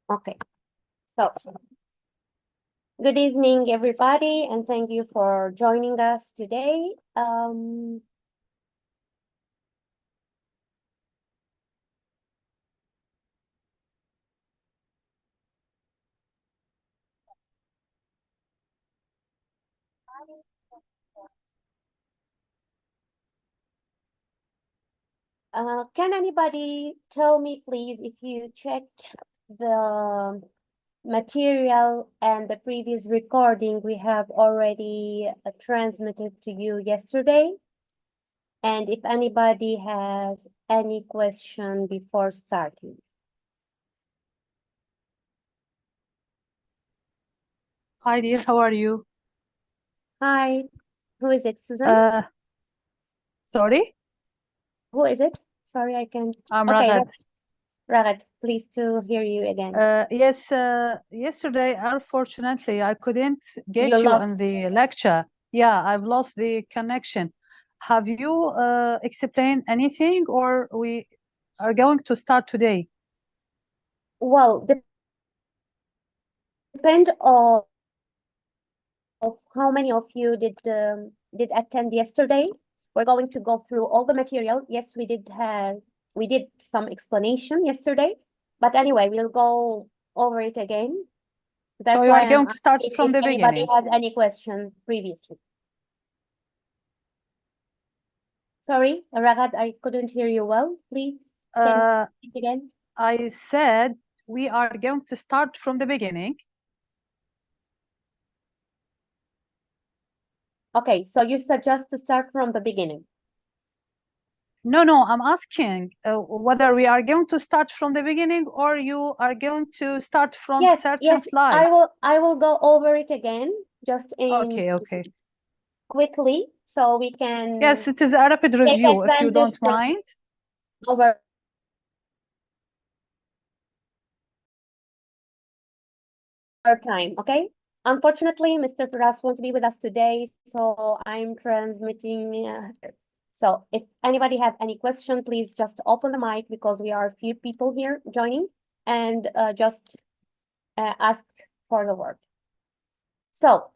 Okay, so good evening, everybody, and thank you for joining us today. Can anybody tell me, please, if you checked the material and the previous recording we have already transmitted to you yesterday? And if anybody has any question before starting. Hi dear, how are you? Hi, who is it, Susan? Sorry? Who is it? Sorry, I can't. I'm Okay, Ragad. Ragad, pleased to hear you again. Yes, yesterday, unfortunately, I couldn't get You you in lost. the lecture. Yeah, I've lost the connection. Have you explained anything, or we are going to start today? Well, depend of how many of you did attend yesterday. We're going to go through all the material. Yes, we did some explanation yesterday, but anyway, we'll go over it again. So That's you why are I'm going to start asking from if the anybody beginning. has any question previously. Sorry, Ragad, I couldn't hear you well. Please, can you speak again? I said we are going to start from the beginning. Okay, so you suggest to start from the beginning. No, I'm asking whether we are going to start from the beginning or you are going to start from certain Yes, slide. I will go over it again, just Okay. quickly, so we can Yes, it is a rapid take review if you advantage don't from mind. over our time, okay? Unfortunately, Mr. Firas won't be with us today, so I'm transmitting. So if anybody have any question, please just open the mic because we are a few people here joining, and just ask for the word. So,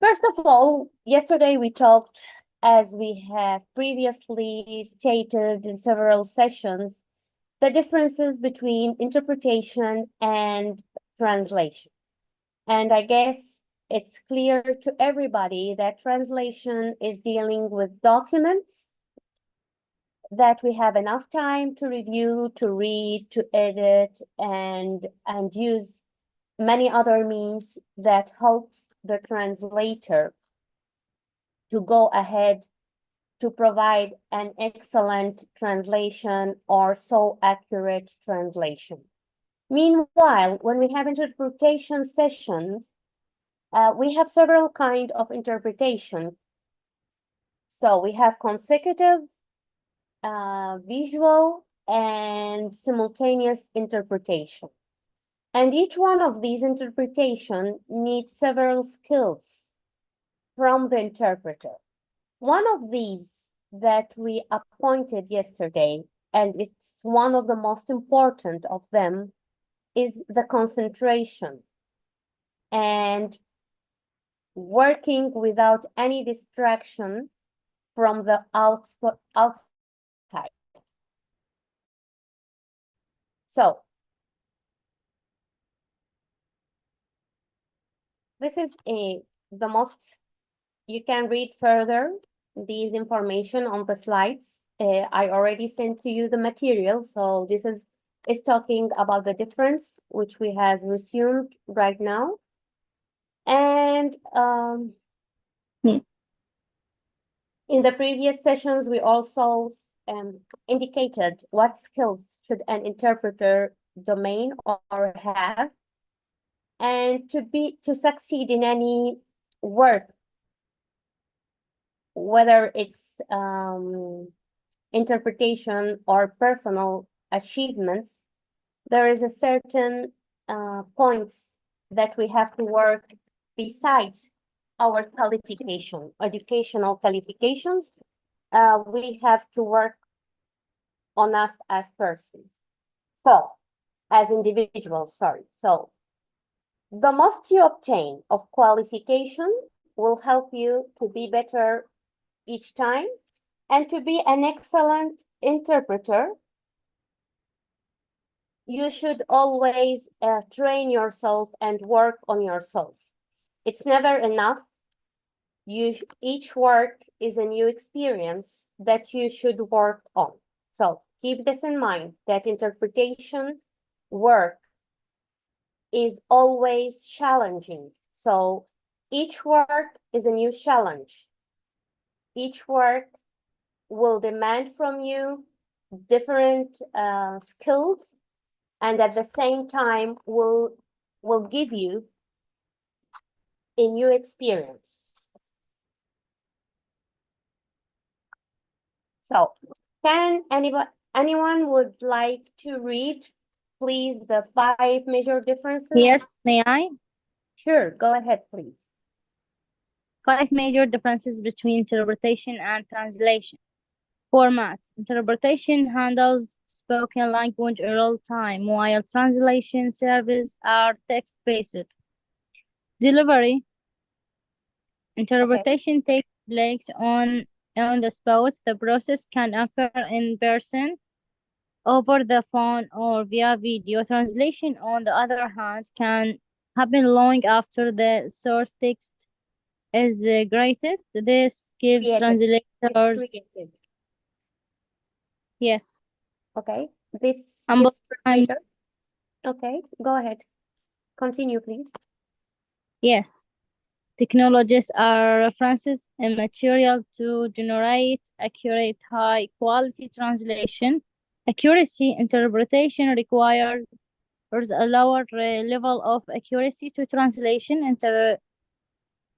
first of all, yesterday we talked, as we have previously stated in several sessions, the differences between interpretation and translation. And I guess it's clear to everybody that translation is dealing with documents that we have enough time to review, to read, to edit, and use many other means that helps the translator to go ahead to provide an excellent translation or so accurate translation. Meanwhile, when we have interpretation sessions, we have several kinds of interpretation. So we have consecutive, visual, and simultaneous interpretation. And each one of these interpretation needs several skills from the interpreter. One of these that we appointed yesterday, and it's one of the most important of them, is the concentration and working without any distraction from the outside. So this is the most, you can read further these information on the slides. I already sent to you the material, so this is talking about the difference which we has resumed right now. And in the previous sessions, we also indicated what skills should an interpreter domain or have, and to succeed in any work, whether it's interpretation or personal achievements, there is a certain points that we have to work besides our qualification, educational qualifications. We have to work on us as persons. So as individuals, sorry. So the most you obtain of qualification will help you to be better each time and to be an excellent interpreter. You should always train yourself and work on yourself. It's never enough. Each work is a new experience that you should work on. So keep this in mind, that interpretation work is always challenging. So each work is a new challenge. Each work will demand from you different skills, and at the same time will give you a new experience. So can anyone would like to read, please, the 5 major differences? Yes, may I? Sure, go ahead, please. 5 major differences between interpretation and translation. Format. Interpretation handles spoken language in real time, while translation services are text-based. Delivery. Interpretation takes place on the spot. The process can occur in person, over the phone, or via video. Translation, on the other hand, can happen long after the source text is created. This gives Created. translators, Created. yes, Okay, this ample gives time. translator. Okay, go ahead. Continue, please. Yes, technologies are references and material to generate accurate, high-quality translation. Accuracy interpretation requires a lower level of accuracy to translation.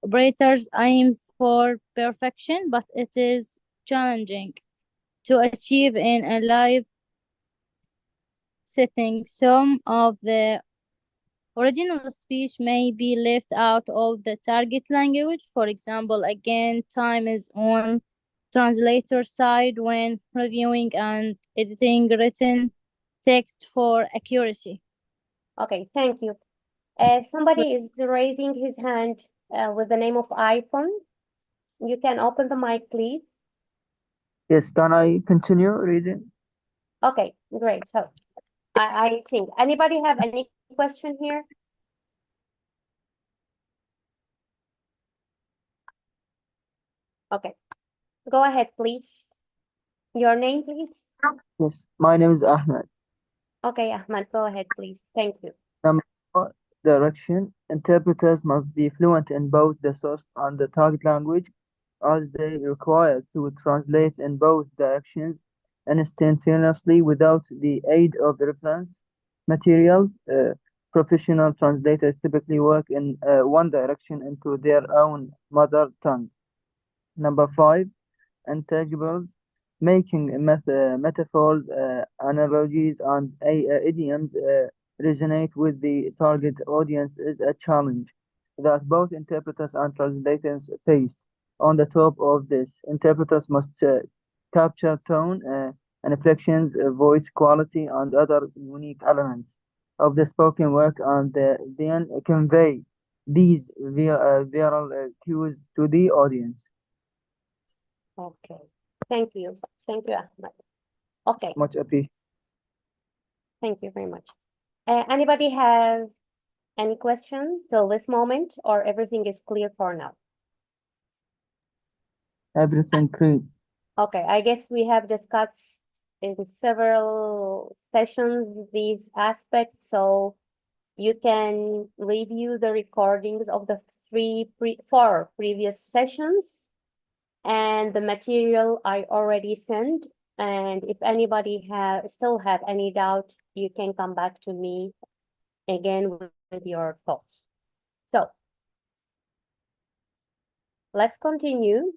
Interpreters aim for perfection, but it is challenging to achieve in a live setting. Some of the original speech may be left out of the target language. For example, again, time is on translator side when reviewing and editing written text for accuracy. Okay, thank you. Somebody is raising his hand with the name of iPhone. You can open the mic, please. Yes, can I continue reading? Okay, great. So I think, anybody have any question here? Okay, go ahead, please. Your name, please. Yes, my name is Ahmed. Okay, Ahmed, go ahead, please. Thank you. Number 4, direction. Interpreters must be fluent in both the source and the target language, as they require to translate in both directions instantaneously without the aid of reference materials. Professional translators typically work in one direction into their own mother tongue. Number 5, intangibles, making metaphors, analogies, and idioms resonate with the target audience is a challenge that both interpreters and translators face. On the top of this, interpreters must capture tone, inflections, voice quality, and other unique elements of the spoken word, and then convey these viral cues to the audience. Okay, thank you. Thank you, Ahmed. Okay, Much appreciated. thank you very much. Anybody have any question till this moment, or everything is clear for now? Everything great. Okay, I guess we have discussed in several sessions these aspects, so you can review the recordings of the 4 previous sessions and the material I already sent. And if anybody still have any doubt, you can come back to me again with your thoughts. So let's continue.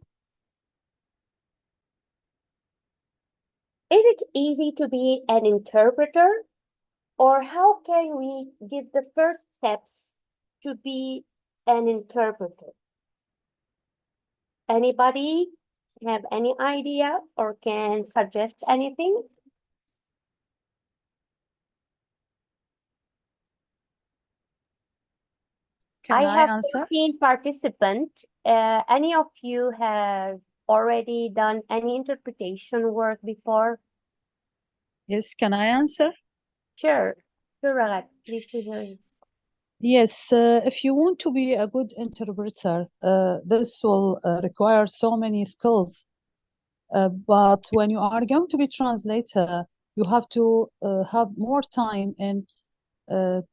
Is it easy to be an interpreter, or how can we give the first steps to be an interpreter? Anybody have any idea or can suggest anything? Can I I have answer? 13 participants. Any of you have already done any interpretation work before? Yes, can I answer? Sure. Sure, Ragad. Pleased to hear you. Yes, if you want to be a good interpreter, this will require so many skills. But when you are going to be translator, you have to have more time in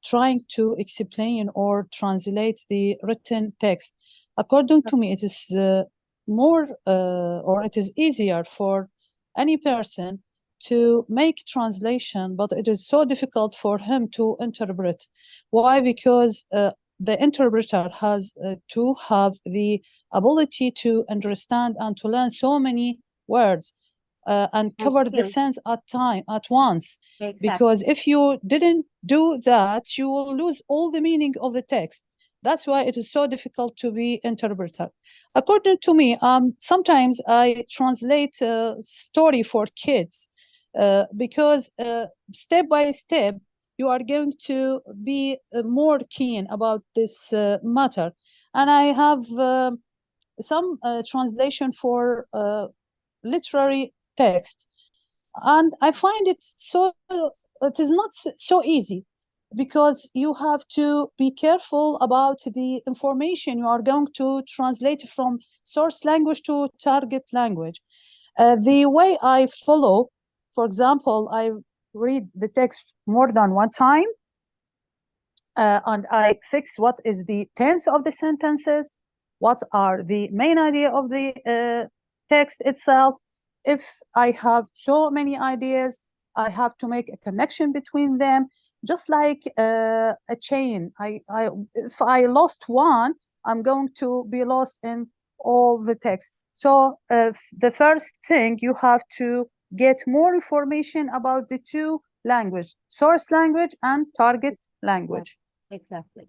trying to explain or translate the written text. According to me, it is more or it is easier for any person to make translation, but it is so difficult for him to interpret. Why? Because the interpreter has to have the ability to understand and to learn so many words and cover the skills. sense at once. Exactly. Because if you didn't do that, you will lose all the meaning of the text. That's why it is so difficult to be interpreter. According to me, sometimes I translate a story for kids because step by step, you are going to be more keen about this matter. And I have some translation for literary text, and I find it so it is not so easy, because you have to be careful about the information you are going to translate from source language to target language. The way I follow, for example, I read the text more than one time, and I fix what is the tense of the sentences, what are the main idea of the text itself. If I have so many ideas, I have to make a connection between them, just like a chain. If I lost one, I'm going to be lost in all the text. So the first thing, you have to get more information about the two language, source language and target language. Exactly.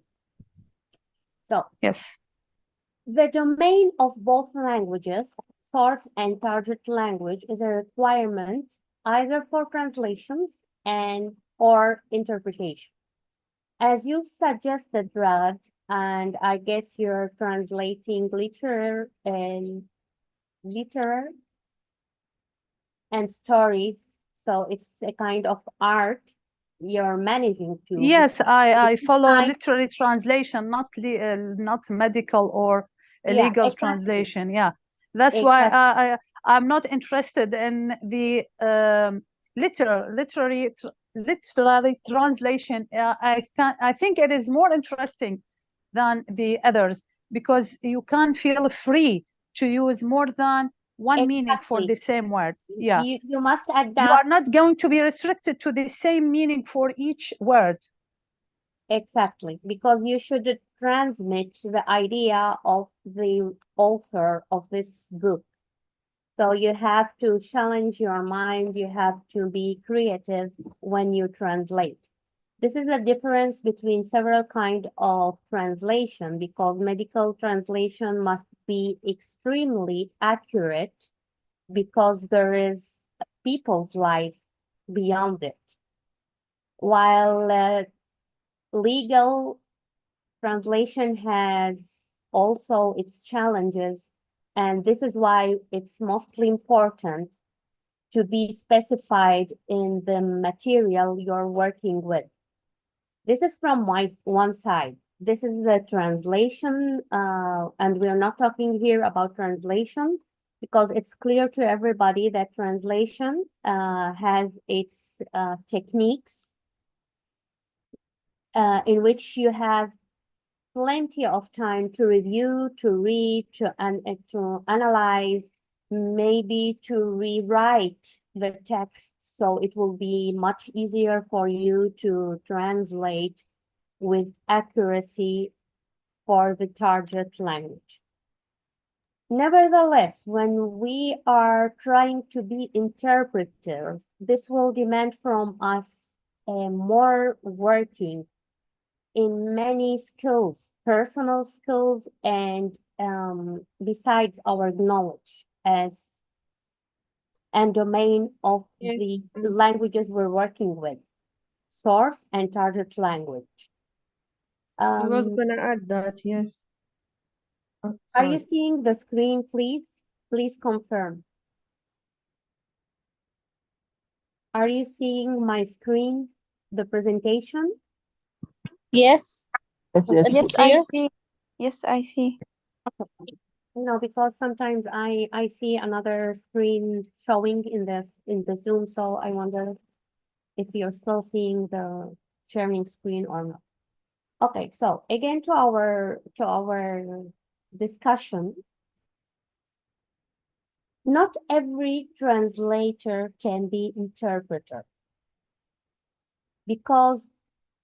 So Yes. the domain of both languages, source and target language, is a requirement either for translations and or interpretation. As you suggested, Rad, and I guess you're translating literary and stories, so it's a kind of art you're managing to. Yes, I follow I- literary translation, not medical or Yeah, legal exactly. translation. Yeah, that's why I'm not interested in the literary translation. I think it is more interesting than the others, because you can feel free to use more than one meaning for Exactly. the same word. Yeah. You must You are adapt. not going to be restricted to the same meaning for each word. Exactly, because you should transmit the idea of the author of this book. So you have to challenge your mind, you have to be creative when you translate. This is the difference between several kinds of translation, because medical translation must be extremely accurate because there is people's life beyond it. While legal translation has also its challenges, and this is why it's mostly important to be specified in the material you're working with. This is from one side. This is the translation, and we're not talking here about translation because it's clear to everybody that translation has its techniques in which you have plenty of time to review, to read, to analyze, maybe to rewrite the text, so it will be much easier for you to translate with accuracy for the target language. Nevertheless, when we are trying to be interpreters, this will demand from us more working in many skills, personal skills, and besides our knowledge and domain of the languages we're working with, source and target language. I was Um, gonna add that, yes. Oh, are you sorry. seeing the screen, please? Please confirm. Are you seeing my screen, the presentation? Yes, Yes, yes, it's Yes, I clear. see. Yes, I see. No, because sometimes I see another screen showing in the Zoom, so I wonder if you're still seeing the sharing screen or not. Okay, so again to our discussion. Not every translator can be interpreter because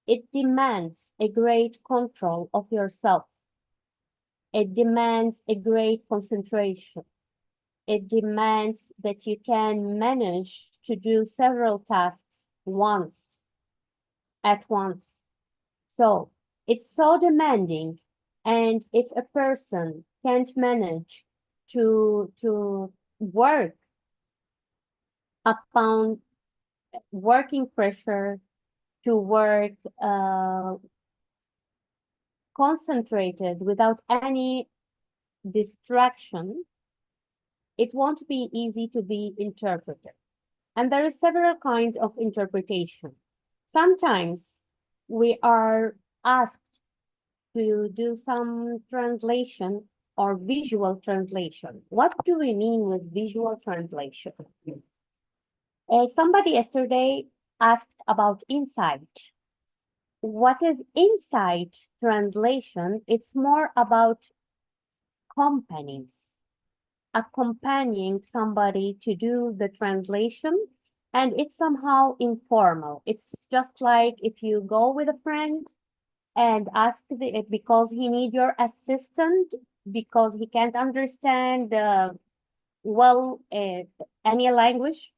it demands a great control of yourself. It demands a great concentration. It demands that you can manage to do several tasks at once. So it's so demanding. And if a person can't manage to work upon working pressure, to work concentrated without any distraction, it won't be easy to be interpreted. And there are several kinds of interpretation. Sometimes we are asked to do some translation or visual translation. What do we mean with visual translation? Somebody yesterday asked about insight. What is insight translation? It's more about companies accompanying somebody to do the translation, and it's somehow informal. It's just like if you go with a friend and ask because he need your assistant because he can't understand well any language,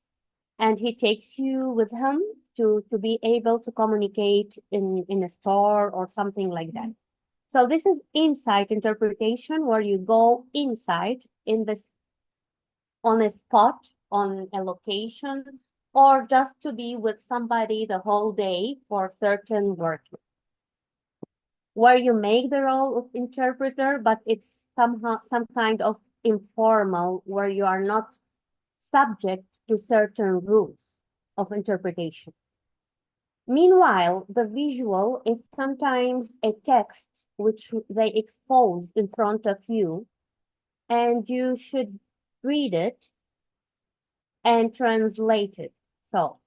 and he takes you with him to be able to communicate in a store or something like that. So this is insight interpretation, where you go inside in this on a spot, on a location, or just to be with somebody the whole day for certain work, where you make the role of interpreter, but it's somehow some kind of informal, where you are not subject to certain rules of interpretation. Meanwhile, the visual is sometimes a text which they expose in front of you, and you should read it and translate it. So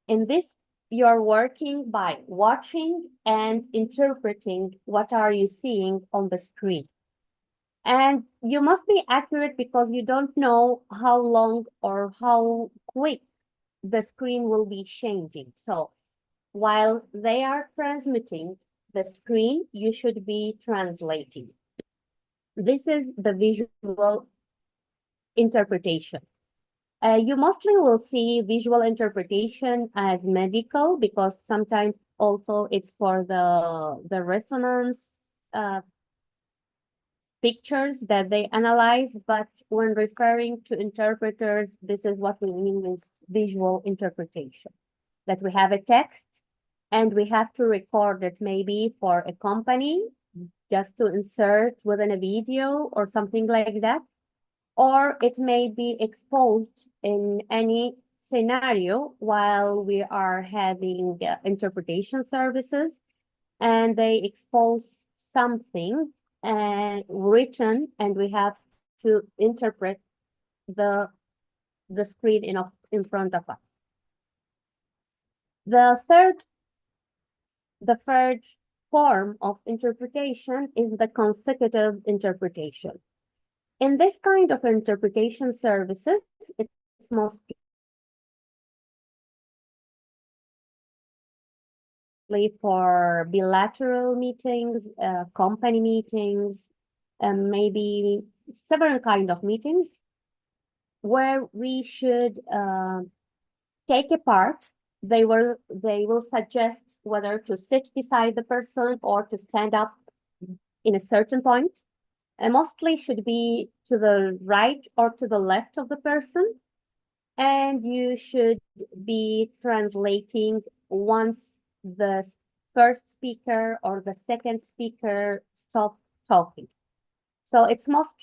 in this, you're working by watching and interpreting what are you seeing on the screen. And you must be accurate because you don't know how long or how quick the screen will be changing. So while they are transmitting the screen, you should be translating. This is the visual interpretation. You mostly will see visual interpretation as medical because sometimes also it's for the resonance pictures that they analyze, but when referring to interpreters, this is what we mean with visual interpretation. That we have a text and we have to record it maybe for a company just to insert within a video or something like that. Or it may be exposed in any scenario while we are having interpretation services, and they expose something written, and we have to interpret the screen in front of us. The third form of interpretation is the consecutive interpretation. In this kind of interpretation services, it's mostly for bilateral meetings, company meetings, and maybe several kind of meetings where we should take a part. They will suggest whether to sit beside the person or to stand up in a certain point. And mostly should be to the right or to the left of the person. And you should be translating once the first speaker or the second speaker stop talking. So it's most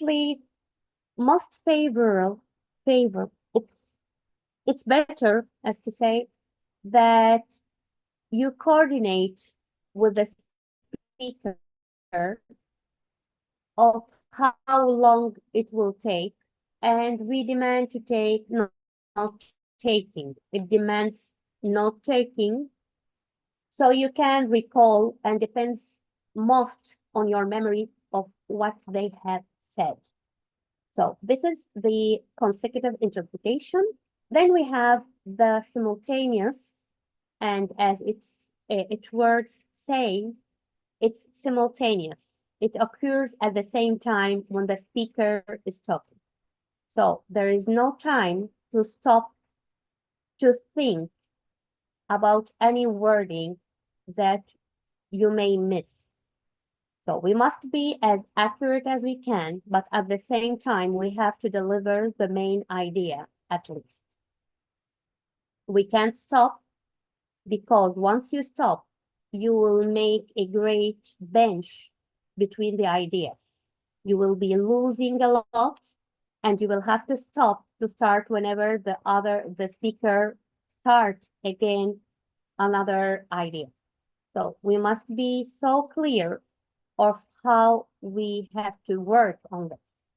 favor. It's better, as to say, that you coordinate with the speaker of how long it will take, and we demand to take not taking. It demands not taking, so you can recall and depends most on your memory of what they have said. So this is the consecutive interpretation. Then we have the simultaneous, and as its words say, it's simultaneous. It occurs at the same time when the speaker is talking. So there is no time to stop to think about any wording that you may miss. So we must be as accurate as we can, but at the same time, we have to deliver the main idea at least. We can't stop because once you stop, you will make a great bench between the ideas. You will be losing a lot and you will have to stop to start whenever the speaker start again another idea. So we must be so clear of how we have to work on this.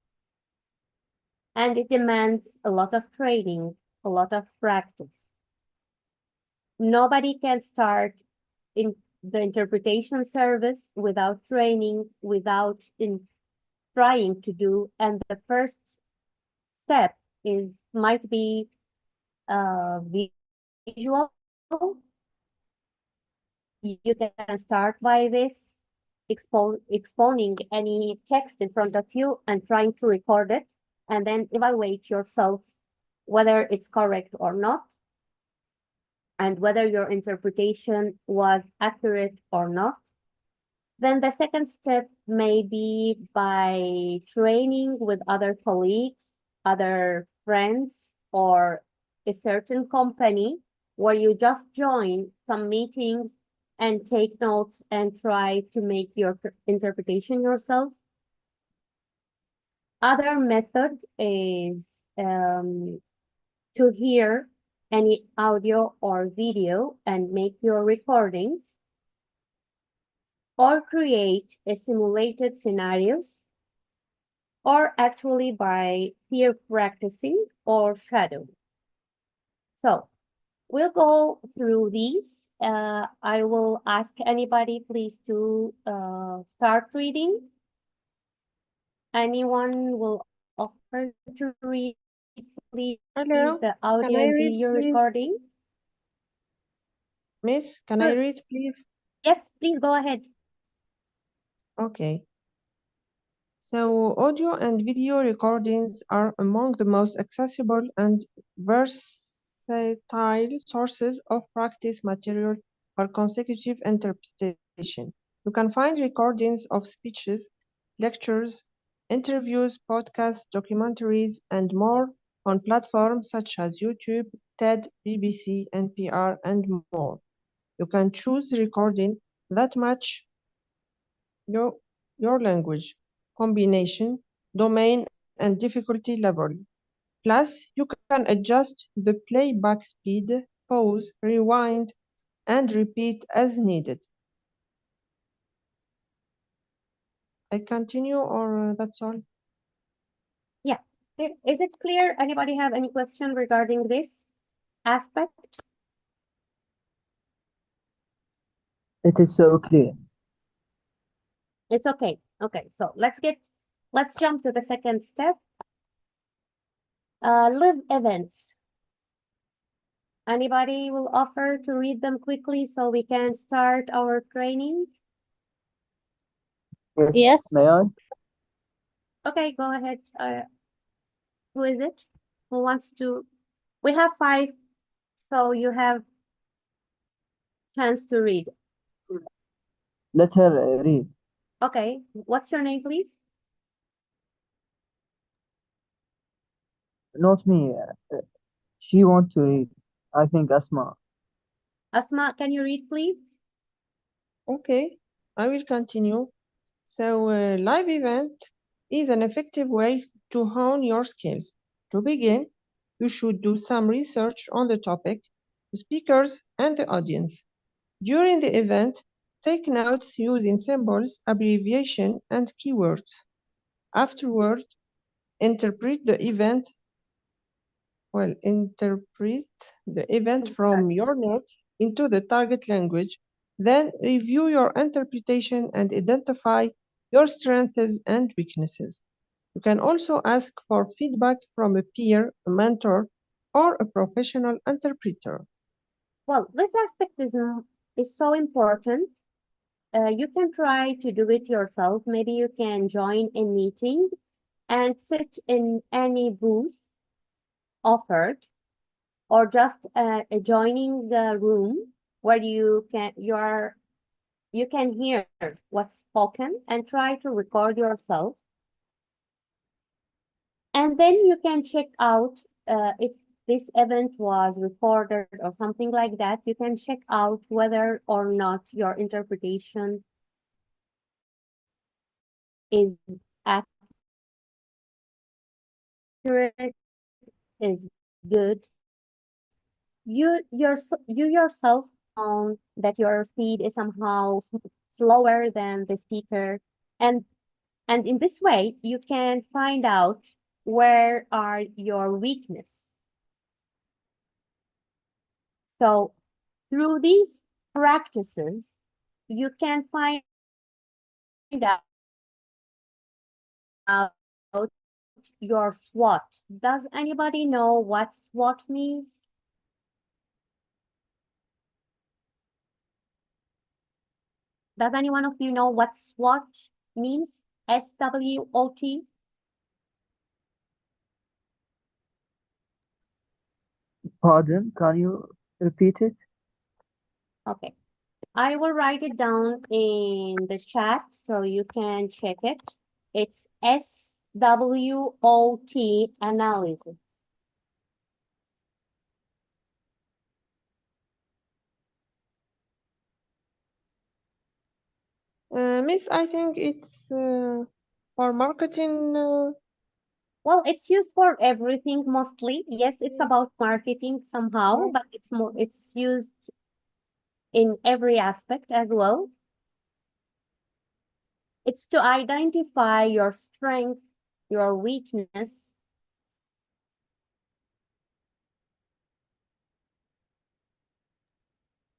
And it demands a lot of training, a lot of practice. Nobody can start in the interpretation service without training, without trying to do. And the first step might be visual. You can start by this, exponing any text in front of you and trying to record it, and then evaluate yourself whether it's correct or not, and whether your interpretation was accurate or not. Then the second step may be by training with other colleagues, other friends, or a certain company where you just join some meetings and take notes and try to make your interpretation yourself. Other method is to hear any audio or video and make your recordings, or create a simulated scenarios, or actually by peer practicing or shadow. So we'll go through these. I will ask anybody please to start reading. Anyone will offer to read, please, Hello, the audio can I and read, video please? recording? Miss, can I Sure. read, please? Yes, please go ahead. Okay. So, audio and video recordings are among the most accessible and versatile sources of practice material for consecutive interpretation. You can find recordings of speeches, lectures, interviews, podcasts, documentaries, and more on platforms such as YouTube, TED, BBC, NPR, and more. You can choose recording that match your language, combination, domain, and difficulty level. Plus, you can adjust the playback speed, pause, rewind, and repeat as needed. I continue or that's all? Yeah. Is it clear? Anybody have any question regarding this aspect? It is so clear. It's okay. Okay, so let's jump to the second step. Live events. Anybody will offer to read them quickly so we can start our training? Yes. May I? Okay, go ahead. Who is it? Who wants to? We have 5, so you have chance to read. Let her read. Okay, what's your name, please? Not me. She want to read. I think Asma. Asma, can you read, please? Okay, I will continue. So, live event is an effective way to hone your skills. To begin, you should do some research on the topic, the speakers, and the audience. During the event, take notes using symbols, abbreviation, and keywords. Afterward, interpret the event from your notes into the target language, then review your interpretation and identify your strengths and weaknesses. You can also ask for feedback from a peer, a mentor, or a professional interpreter. Well, this aspect is so important. You can try to do it yourself. Maybe you can join a meeting and sit in any booth offered, or just joining the room where you can hear what's spoken and try to record yourself. And then you can check out if this event was recorded or something like that. You can check out whether or not your interpretation is accurate, is good. You yourself found that your speed is somehow slower than the speaker, and in this way you can find out where are your weakness. So through these practices, you can find out your SWOT. Does anybody know what SWOT means? Does any one of you know what SWOT means? SWOT? Pardon, can you repeat it? Okay. I will write it down in the chat so you can check it. It's SWOT analysis. Miss, I think it's for marketing. Well, it's used for everything mostly. Yes, it's about marketing somehow, but it's used in every aspect as well. It's to identify your strength, your weakness,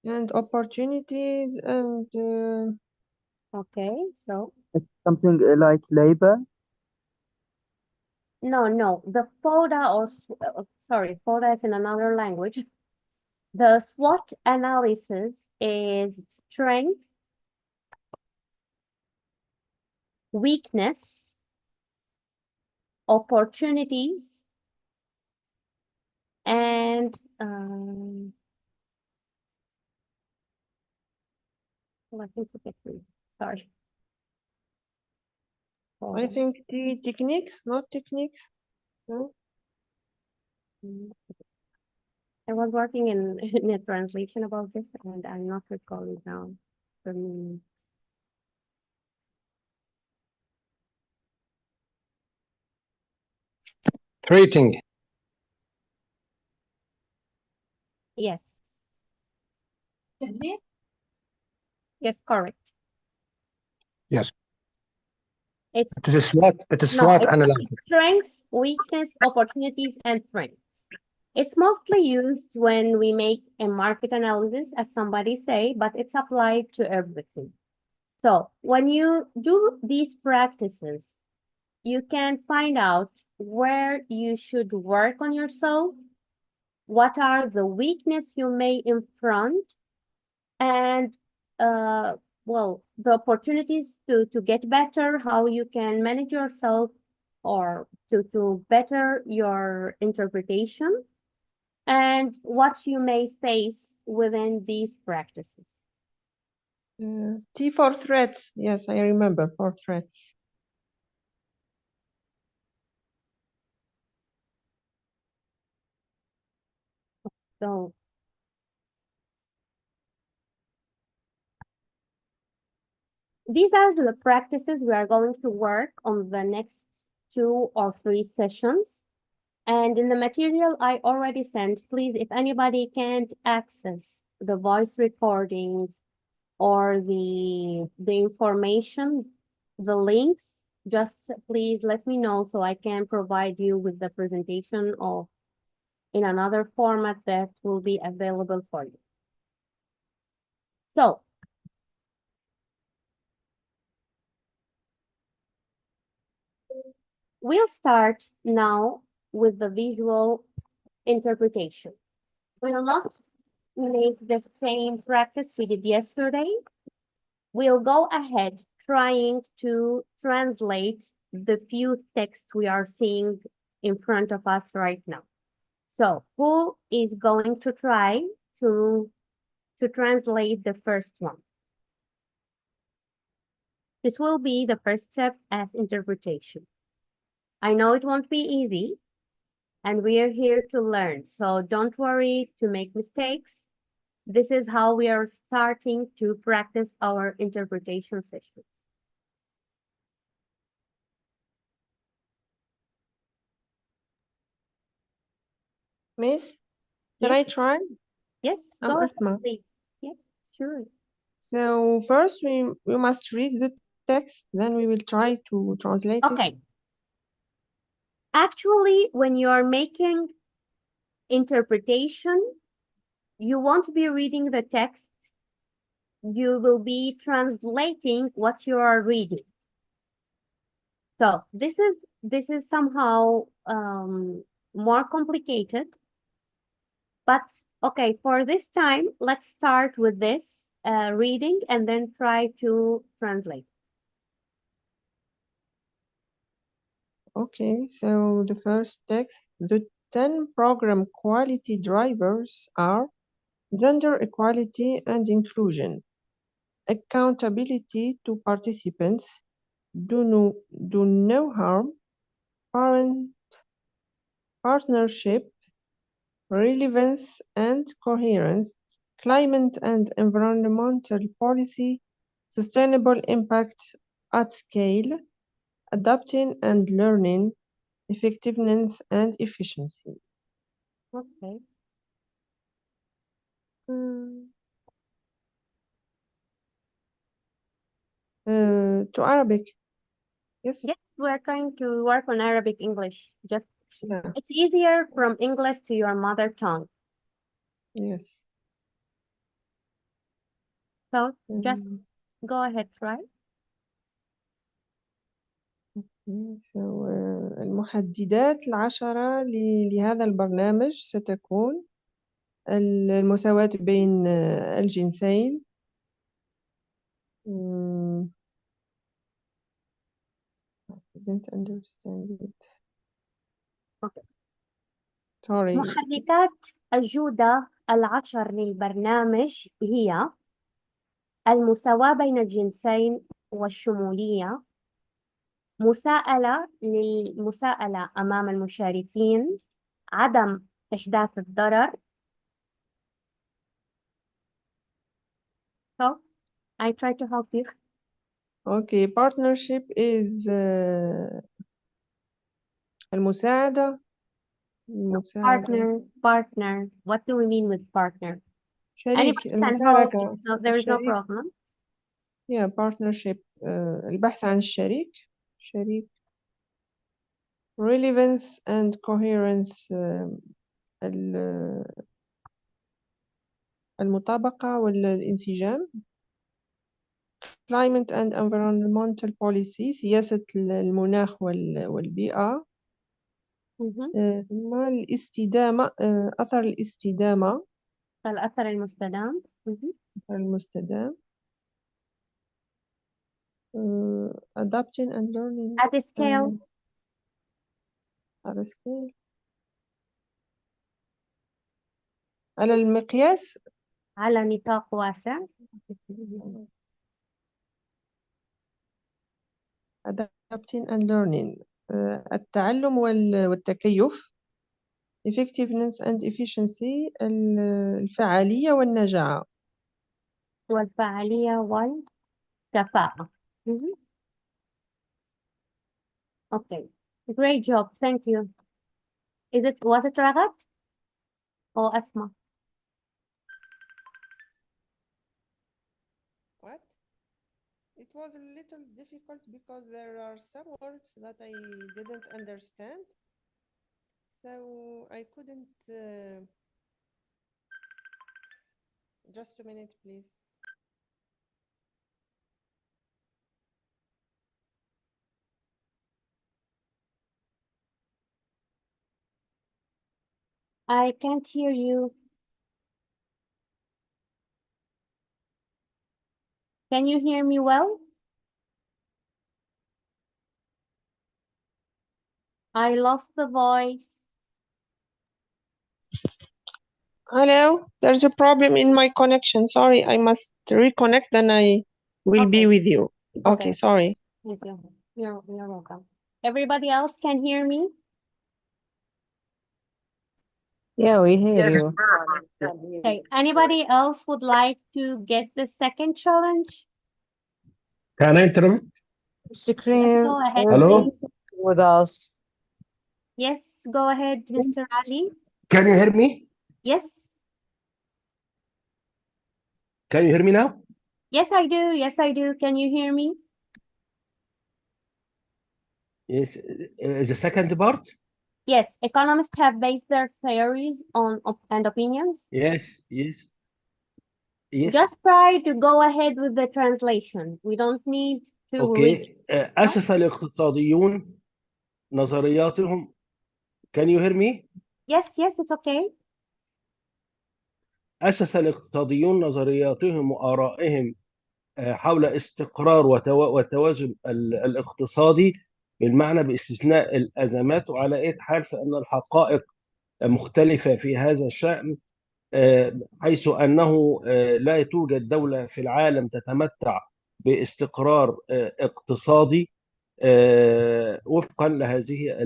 And opportunities and okay, so It's something like labor. no, the FODA or sorry, FODA is in another language. The SWOT analysis is strength, weakness, opportunities, and let me forget it. Sorry. Hold I on. think the techniques, not techniques. No? I was working in a translation about this, and I'm not recalling now the meaning. Treating. Yes. Yes, correct. Yes. It's It is a SWOT. It is no, SWOT it's analysis. strengths, weakness, opportunities, and strengths. It's mostly used when we make a market analysis, as somebody say, but it's applied to everything. So when you do these practices, you can find out where you should work on yourself, what are the weakness you may confront, and well, the opportunities to get better, how you can manage yourself or to better your interpretation, and what you may face within these practices. T for threats. Yes, I remember, for threats. So These are the practices we are going to work on the next 2 or 3 sessions. And in the material I already sent, please, if anybody can't access the voice recordings or the information, the links, just please let me know so I can provide you with the presentation or in another format that will be available for you. So we'll start now with the visual interpretation. We will not make the same practice we did yesterday. We'll go ahead trying to translate the few texts we are seeing in front of us right now. So who is going to try to translate the first one? This will be the first step as interpretation. I know it won't be easy, and we are here to learn, so don't worry to make mistakes. This is how we are starting to practice our interpretation sessions. Miss, can I try? Yes, I'm go ahead, Asma. please. Yes, sure. So first we must read the text, then we will try to translate it. Okay. Actually, when you're making interpretation, you won't be reading the text. You will be translating what you are reading. So this is somehow more complicated. But okay, for this time, let's start with this reading and then try to translate. Okay, so the first text, the 10 program quality drivers are gender equality and inclusion, accountability to participants, do no harm, partnership, relevance and coherence, climate and environmental policy, sustainable impact at scale, adapting and learning, effectiveness and efficiency. Okay. To Arabic. Yes. Yes, we're trying to work on Arabic English. Just Yeah. it's easier from English to your mother tongue. Yes. So just go ahead, try. So, المحددات العشرة لهذا البرنامج ستكون المساواة بين الجنسين. I didn't understand it. Okay. Sorry. محركات الجودة العشر للبرنامج هي المساواة بين الجنسين والشمولية، مساءلة أمام المشاركين، عدم إحداث الضرر. So, I try to help you. Okay, partnership is المساعدة. Partner. What do we mean with partner? شريك. Anybody can help. المشاركة. No, there is no الشريك. problem. Yeah, partnership. البحث عن الشريك. شريك. Relevance and coherence. المطابقة والانسجام. Climate and environmental policy. سياسة المناخ والبيئة. ثم الاستدامة. أثر الاستدامة. الأثر المستدام. أثر المستدام. Adapting and learning. At a scale. At a scale. على المقياس. على نطاق واسع. Adapting and learning. التعلم والتكيف. Effectiveness and efficiency. الفعالية والنجاعة. والفعالية والكفاءة. Mhm. Okay, great job. Thank you. Was it Ragat or Asma? What? It was a little difficult because there are some words that I didn't understand. So I couldn't. Just a minute, please. I can't hear you. Can you hear me well? I lost the voice. Hello, there's a problem in my connection. Sorry, I must reconnect, then I will be Okay. with you. Okay, Okay. sorry. Thank you. You're welcome. Everybody else can hear me? Yeah, we hear Yes. you. Okay. Anybody else would like to get the second challenge? Can I interrupt? Screen Go ahead, Hello? please. with us. Yes, go ahead, Mr. Ali. Can you hear me? Yes. Can you hear me now? Yes, I do. Yes, I do. Can you hear me? Yes. The second part? Yes, economists have based their theories on and opinions. Yes, yes, yes. Just try to go ahead with the translation. We don't need to read. Okay. أسس الاقتصاديون نظرياتهم. Can you hear me? Yes, yes, it's okay. أسس الاقتصاديون نظرياتهم وآرائهم حول استقرار والتوازن الاقتصادي بالمعنى باستثناء الأزمات، وعلى أي حال فإن الحقائق مختلفة في هذا الشأن، حيث أنه لا توجد دولة في العالم تتمتع باستقرار اقتصادي وفقا لهذه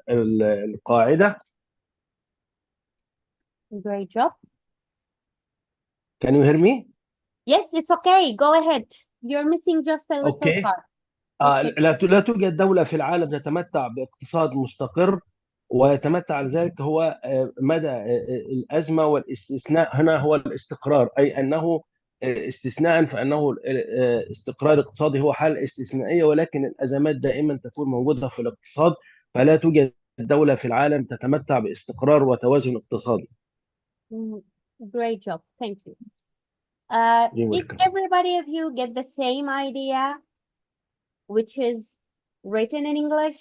القاعدة. Great job. Can you hear me? Yes, it's okay. Go ahead. You're missing just a little Okay. part. Okay. لا توجد دولة في العالم تتمتع باقتصاد مستقر، ويتمتع ذلك هو مدى الأزمة، والاستثناء هنا هو الاستقرار، أي أنه استثناء، فأنه استقرار اقتصادي هو حالة استثنائية، ولكن الأزمات دائما تكون موجودة في الاقتصاد، فلا توجد دولة في العالم تتمتع باستقرار وتوازن اقتصادي. Mm, Great job. Thank you. You're Did welcome. everybody of you get the same idea, which is written in English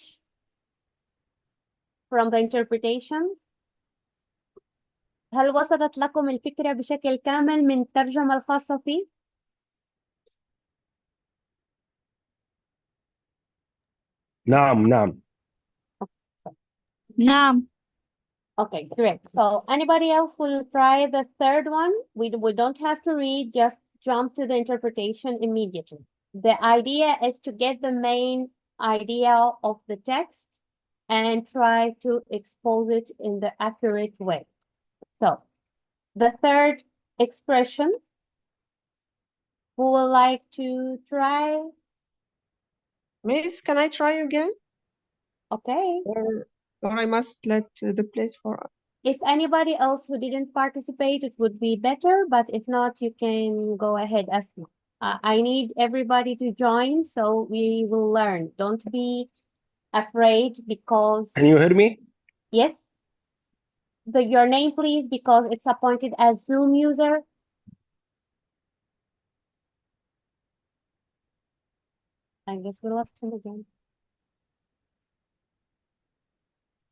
from the interpretation? هل وصلت لكم الفكرة بشكل كامل من الترجمة الخاصة فيه؟ نعم نعم. نعم. Okay, great. So anybody else will try the third one? We don't have to read, just jump to the interpretation immediately. The idea is to get the main idea of the text and try to expose it in the accurate way. So the third expression, who would like to try? Miss, can I try again? Okay. Or I must let the place for. If anybody else who didn't participate, it would be better, but if not, you can go ahead, Asma. I need everybody to join so we will learn. Don't be afraid because... Can you hear me? Yes. Your name, please, because it's appointed as Zoom user. I guess we lost him again.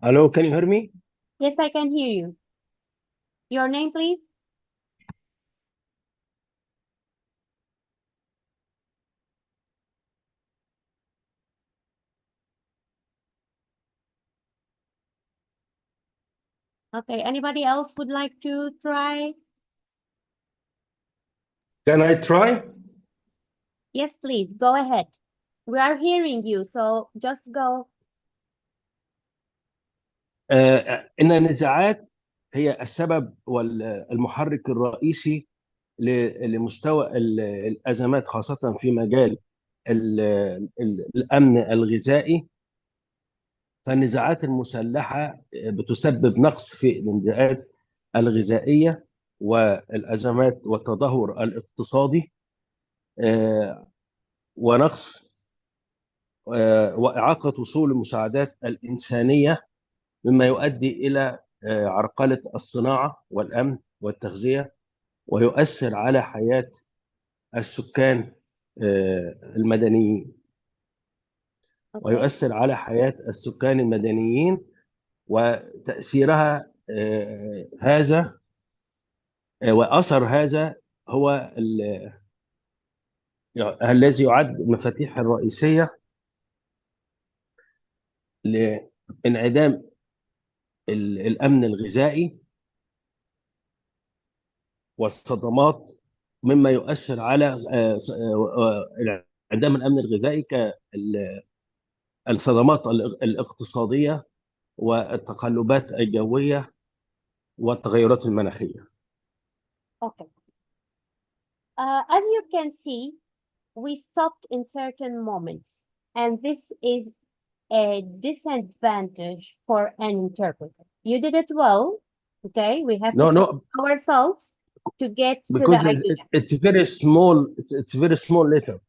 Hello, can you hear me? Yes, I can hear you. Your name, please? Okay, anybody else would like to try? Can I try? Yes, please, go ahead. We are hearing you, so just go. إن النزاعات هي السبب والمحرك الرئيسي لمستوى الأزمات، خاصة في مجال الأمن الغذائي، فالنزاعات المسلحة بتسبب نقص في الإمدادات الغذائية والأزمات والتدهور الاقتصادي، ونقص وإعاقة وصول المساعدات الإنسانية، مما يؤدي إلى عرقلة الصناعة والأمن والتغذية، ويؤثر على حياة السكان المدنيين، ويؤثر على حياة السكان المدنيين، وتأثيرها هذا وأثر هذا هو الذي يعد المفاتيح الرئيسية لانعدام الأمن الغذائي والصدمات، مما يؤثر على انعدام الأمن الغذائي كالصدمات الاقتصادية والتقلبات الجوية والتغيرات المناخية. Okay. As you can see, we stopped in certain moments, and this is a disadvantage for an interpreter. You did it well, okay? We have to No, ourselves to get to the because idea. it's very small. It's very small letter.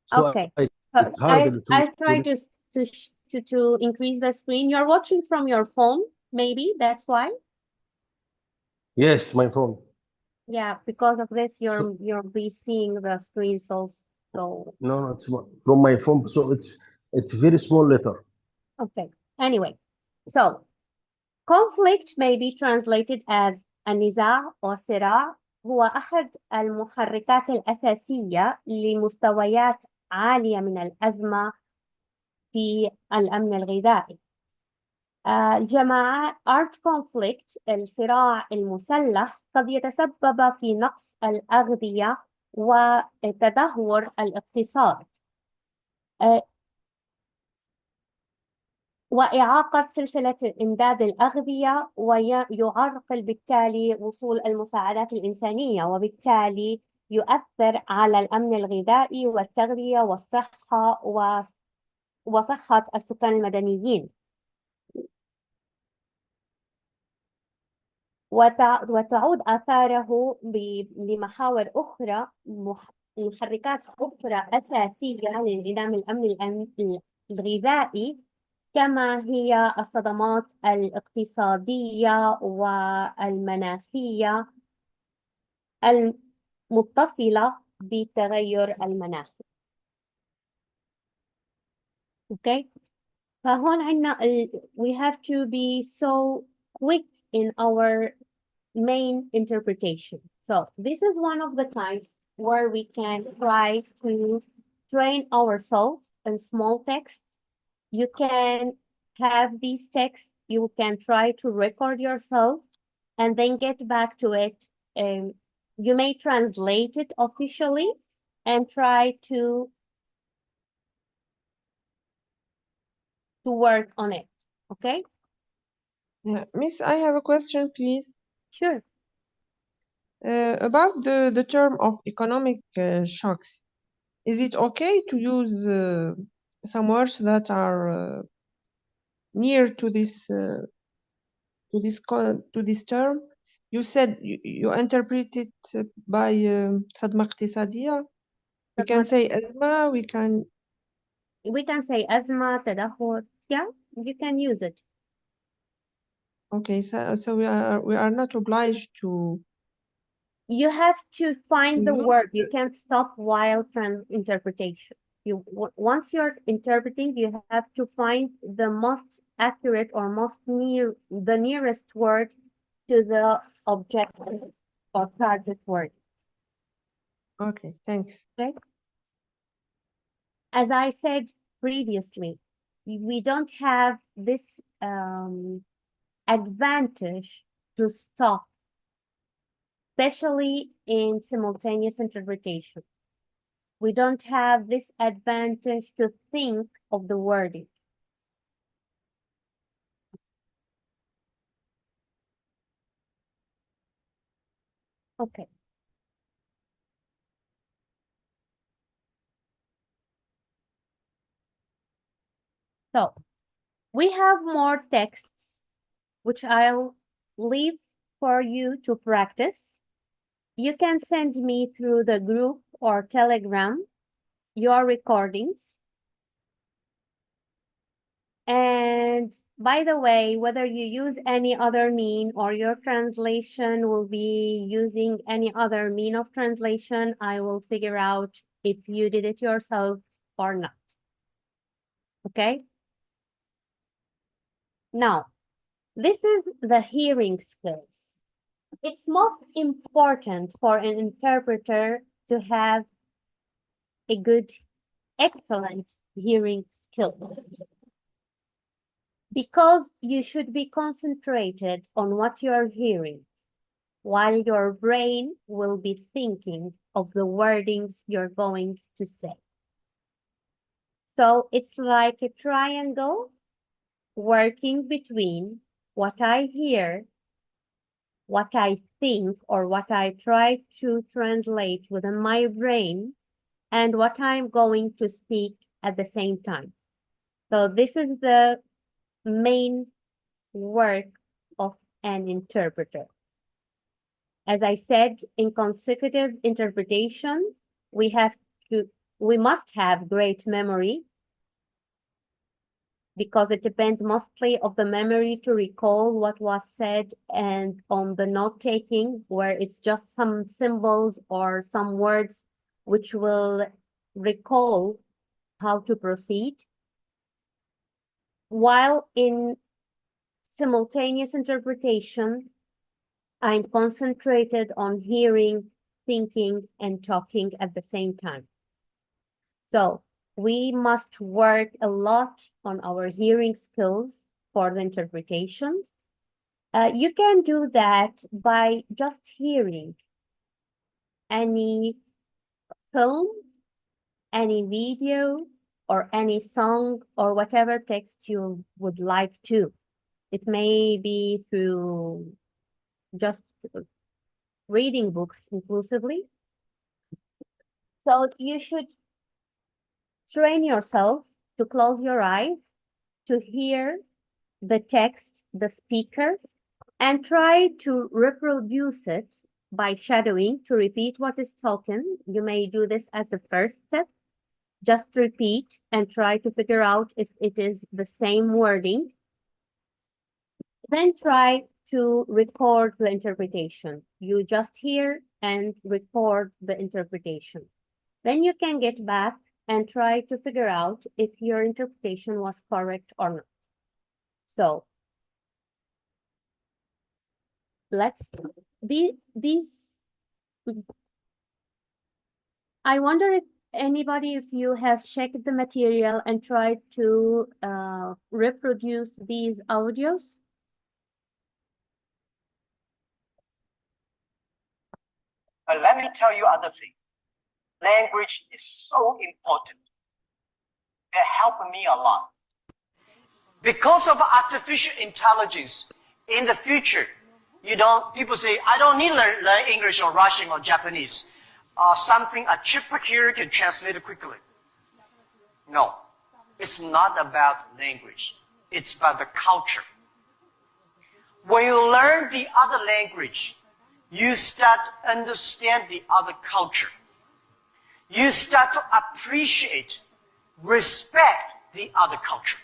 So Okay. it's harder I'll try to increase the screen. You're watching from your phone, maybe that's why. Yes, my phone. Yeah, because of this, you'll be seeing the screen so. No, it's from my phone, so it's very small letter. Okay. Anyway, so conflict may be translated as النزاع أو الصراع، هو أحد المحركات الأساسية لمستويات عالية من الأزمة في الأمن الغذائي. الجماعات armed conflict الصراع المسلح قد يتسبب في نقص الأغذية وتدهور الاقتصاد وإعاقة سلسلة إمداد الأغذية، ويعرقل بالتالي وصول المساعدات الإنسانية، وبالتالي يؤثر على الأمن الغذائي والتغذية والصحة وصحة السكان المدنيين. وتعود آثاره لمحاور أخرى، محركات أخرى أساسية لانعدام الأمن الغذائي، كما هي الصدمات الاقتصادية والمناخية المتصلة بالتغير المناخي. Okay. فهون عنا we have to be so quick in our main interpretation. So this is one of the times where we can try to train ourselves in small text. You can have these texts, you can try to record yourself and then get back to it. You may translate it officially and try to work on it, okay? Yeah. Miss, I have a question, please. Sure. About the term of economic shocks. Is it okay to use some words that are near to this term? You said you interpret it by صدمة اقتصادية. We can say أزمة. We can say أزمة تدهور. Yeah, you can use it. Okay, so we are not obliged to. You have to find the word. You can't stop while interpretation. Once you're interpreting, you have to find the most accurate or the nearest word to the objective or target word. Okay, thanks. Okay. As I said previously, we don't have this advantage to stop, especially in simultaneous interpretation. We don't have this advantage to think of the wording. Okay. So we have more texts, which I'll leave for you to practice. You can send me through the group or Telegram your recordings. And by the way, whether you use any other mean or your translation will be using any other mean of translation, I will figure out if you did it yourself or not. Okay? Now, this is the hearing skills. It's most important for an interpreter to have a good, excellent hearing skill. Because you should be concentrated on what you're hearing, while your brain will be thinking of the wordings you're going to say. So it's like a triangle working between what I hear, what I think, or what I try to translate within my brain, and what I'm going to speak at the same time. So this is the main work of an interpreter. As I said, in consecutive interpretation, we must have great memory because it depends mostly of the memory to recall what was said, and on the note-taking where it's just some symbols or some words which will recall how to proceed. While in simultaneous interpretation, I'm concentrated on hearing, thinking, and talking at the same time. So we must work a lot on our hearing skills for the interpretation. You can do that by just hearing any film, any video, or any song, or whatever text you would like to. It may be through just reading books inclusively. So you should train yourself to close your eyes, to hear the text, the speaker, and try to reproduce it by shadowing to repeat what is spoken. You may do this as the first step. Just repeat and try to figure out if it is the same wording. Then try to record the interpretation. You just hear and record the interpretation. Then you can get back and try to figure out if your interpretation was correct or not. So I wonder if anybody of you has checked the material and tried to reproduce these audios. But let me tell you other thing. Language is so important. It helped me a lot. Because of artificial intelligence, in the future, people say, I don't need to learn English or Russian or Japanese. Something a chip here can translate it quickly. No, it's not about language. It's about the culture. When you learn the other language, you start to understand the other culture. You start to appreciate, respect the other culture.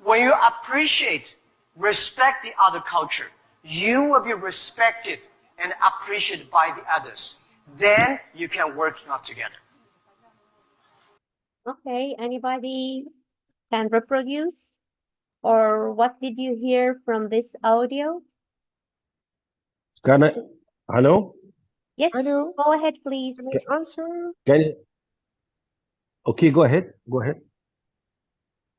When you appreciate, respect the other culture, you will be respected and appreciated by the others. Then you can work out together. Okay, anybody can reproduce? Or what did you hear from this audio? Can I? Hello? Yes, Hello? go ahead, please. Can I answer? Can you? Okay, go ahead. Go ahead.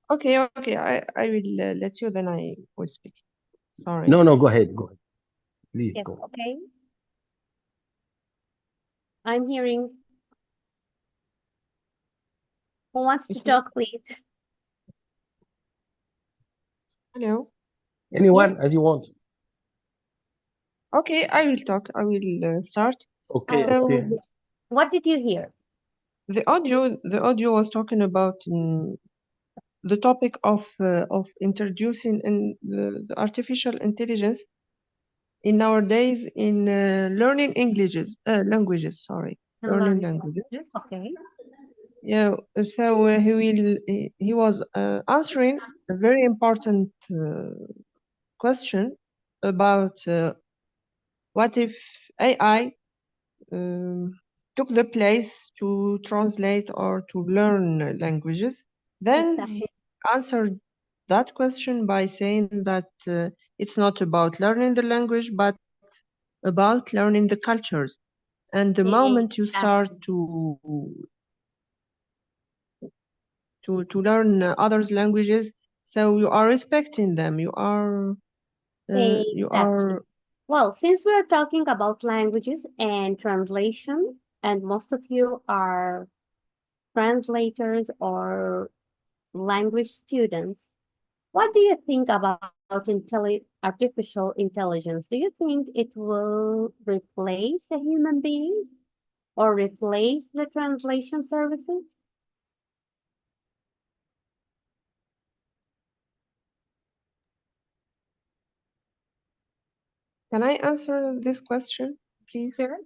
Okay, I will let you, then I will speak. Sorry. No, go ahead. Go ahead. Please Yes, go. okay. I'm hearing. Who wants to It's me. talk, please? Hello? Anyone as you want. Okay, I will talk. I will start. Okay, Oh, okay. what did you hear? The audio was talking about the topic of introducing the artificial intelligence in nowadays in learning languages. Sorry, And learning learning languages. languages, okay. Yeah, so he was answering a very important question about what if AI took the place to translate or to learn languages. Then Exactly. he answered that question by saying that it's not about learning the language, but about learning the cultures. And the moment you start to learn others' languages, so you are respecting them. You are Exactly. Well, since we're talking about languages and translation, and most of you are translators or language students, what do you think about artificial intelligence? Do you think it will replace a human being or replace the translation services? Can I answer this question, please? Sure,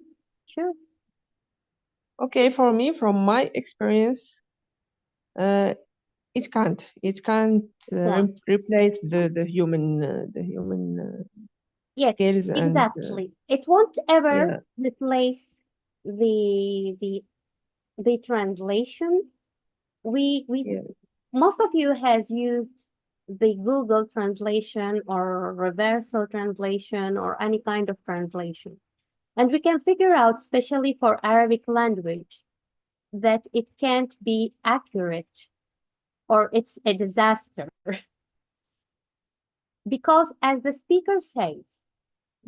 sure. Okay, for me, from my experience, it can't. It can't replace the human Yes, skills and exactly. It won't ever yeah. replace the translation. We Yeah. Most of you has used the Google translation or reversal translation or any kind of translation. And we can figure out, especially for Arabic language, that it can't be accurate or it's a disaster. Because as the speaker says,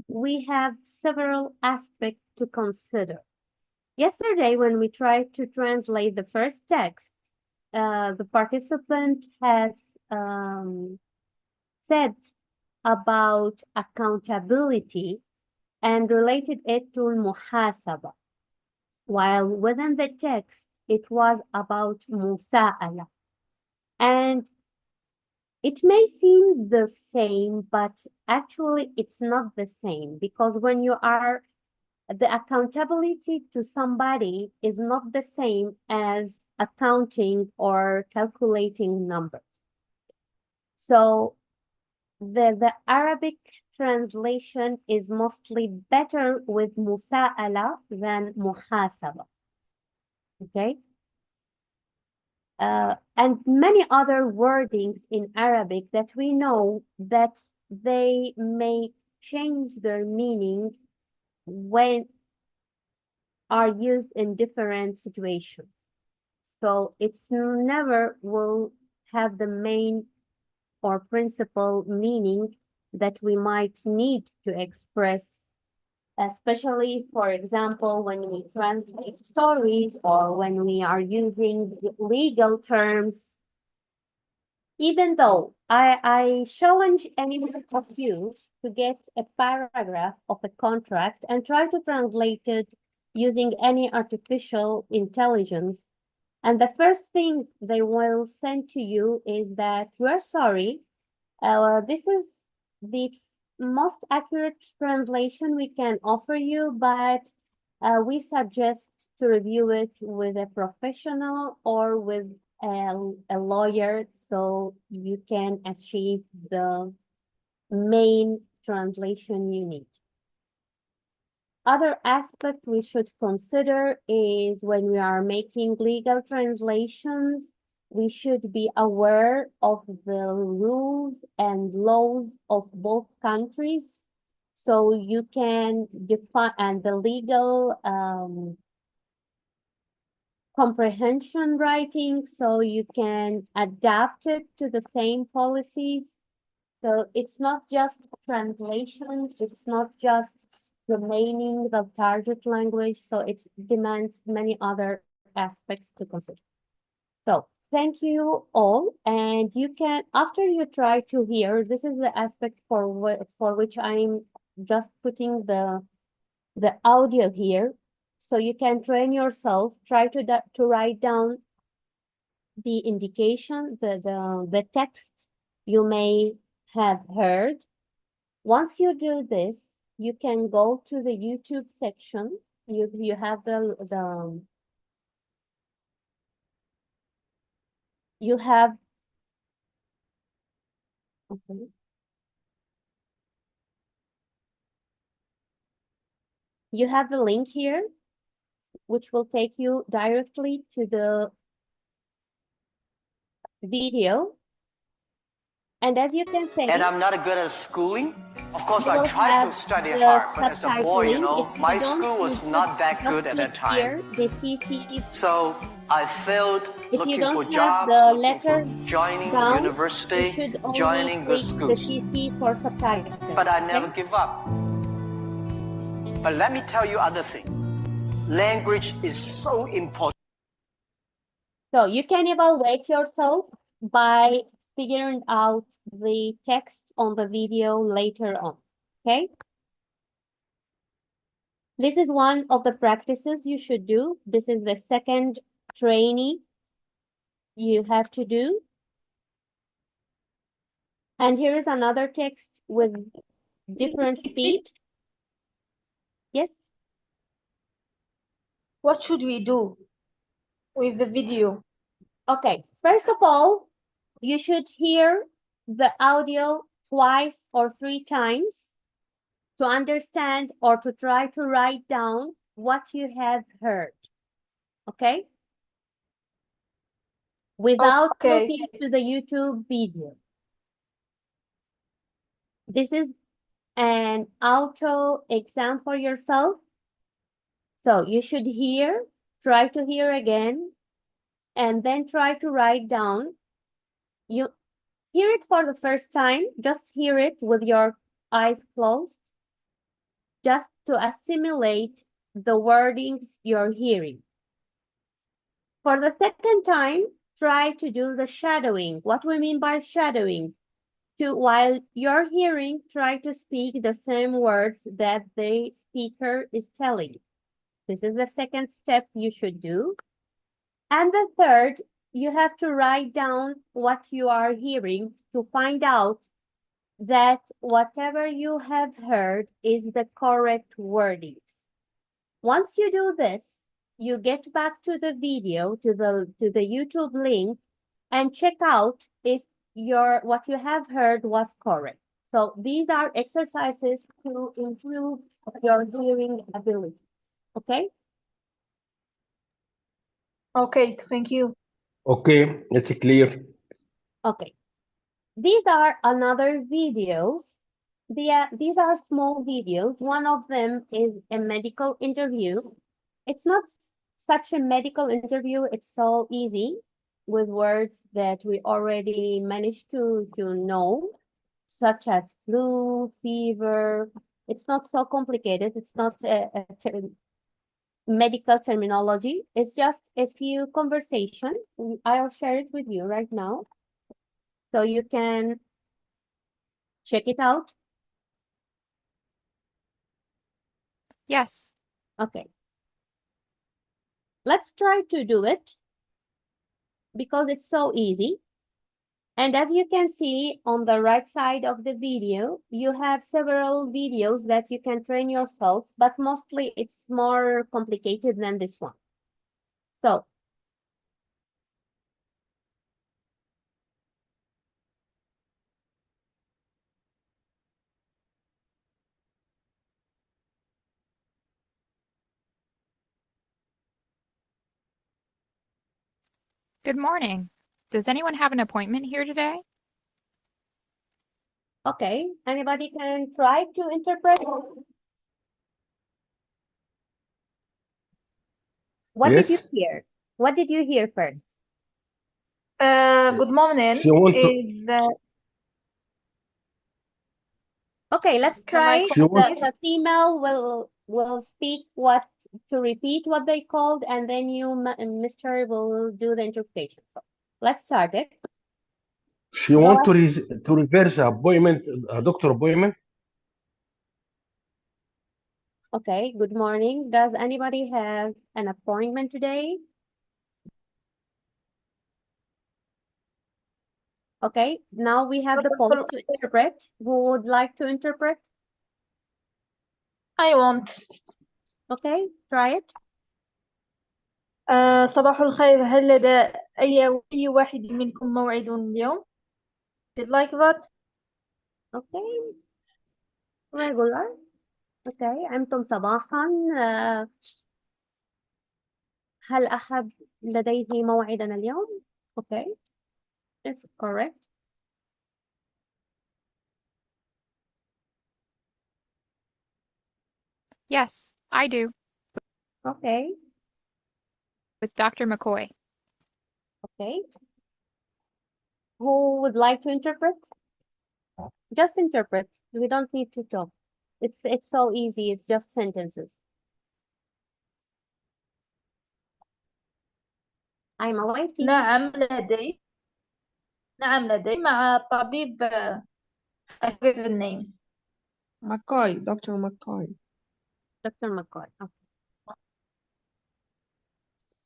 we have several aspects to consider. Yesterday, when we tried to translate the first text, the participant has said about accountability and related it to muhasaba, while within the text, it was about musa'ala. And it may seem the same, but actually it's not the same, because when you are the accountability to somebody is not the same as accounting or calculating numbers. So the Arabic translation is mostly better with musa'ala than muhasaba. Okay? And many other wordings in Arabic that we know that they may change their meaning when are used in different situations. So it's never will have the main or principal meaning that we might need to express, especially, for example, when we translate stories or when we are using legal terms. Even though I challenge anyone of you to get a paragraph of a contract and try to translate it using any artificial intelligence. And the first thing they will send to you is that we're sorry, this is the most accurate translation we can offer you, but we suggest to review it with a professional or with a lawyer so you can achieve the main translation you need. Other aspect we should consider is when we are making legal translations, we should be aware of the rules and laws of both countries. So you can define and the legal comprehension writing, so you can adapt it to the same policies. So it's not just translation, it's not just remaining the target language, so it demands many other aspects to consider. So thank you all, and you can, after you try to hear, this is the aspect for which I'm just putting the audio here, so you can train yourself, try to write down the indication, the text you may have heard. Once you do this, you can go to the YouTube section. You have you have okay. You have the link here, which will take you directly to the video. And as you can see, And I'm not good at schooling. Of course, you I will tried to have study the hard, but as a boy, you subtitling. know, If you my don't, school you was not that just good at that click time. here, the CC. So I failed If you looking for don't have jobs, the looking for letters joining down, you university, should only joining good click the schools. CC for subtitles. But I never Okay? give up. But let me tell you other thing. Language is so important. So you can evaluate yourself by figuring out the text on the video later on. Okay? This is one of the practices you should do. This is the second training you have to do. And here is another text with different speed. Yes? What should we do with the video? Okay. First of all, you should hear the audio twice or 3 times to understand or to try to write down what you have heard. Okay? Without Okay. looking to the YouTube video. This is an auto exam for yourself. So you should hear, try to hear again, and then try to write down. You hear it for the first time, just hear it with your eyes closed, just to assimilate the wordings you're hearing. For the second time, try to do the shadowing. What we mean by shadowing? While you're hearing, try to speak the same words that the speaker is telling. This is the second step you should do. And the third, you have to write down what you are hearing to find out that whatever you have heard is the correct wordings. Once you do this, you get back to the video, to the YouTube link, and check out if what you have heard was correct. So these are exercises to improve your hearing abilities. Okay? Okay, thank you. Okay, it's clear. Okay. These are another videos. These are small videos. One of them is a medical interview. It's not such a medical interview. It's so easy with words that we already managed to know, such as flu, fever. It's not so complicated. It's not medical terminology. It's just a few conversation. I'll share it with you right now, so you can check it out. Yes. Okay. Let's try to do it because it's so easy. And as you can see on the right side of the video, you have several videos that you can train yourselves, but mostly it's more complicated than this one. So Good morning. Does anyone have an appointment here today? okay, anybody can try to interpret? What did you Yes. hear? What did you hear first? Good morning. She want to. Is Okay, let's Can I try. She want. The female will speak to repeat what they called, and then you, Mr. will do the interpretation. So let's start it. She Go want ahead. to reverse appointment, a doctor appointment. Okay, good morning. Does anybody have an appointment today? Okay, now we have the post to interpret. Who would like to interpret? I want. Okay, try it. صباح الخير، هل لدى أي واحد منكم موعد اليوم؟ Did like that? Okay, regular. Okay, أنتم صباحا. هل أحد لديه موعدنا اليوم؟ Okay, it's correct. Yes, I do. Okay, With Dr. McCoy. okay. Who would like to interpret? Just interpret. We don't need to talk. It's so easy. It's just sentences. I'm awaiting. نعم لدي مع الطبيب I forget the name. McCoy, Dr. McCoy. Dr. McCoy. Okay.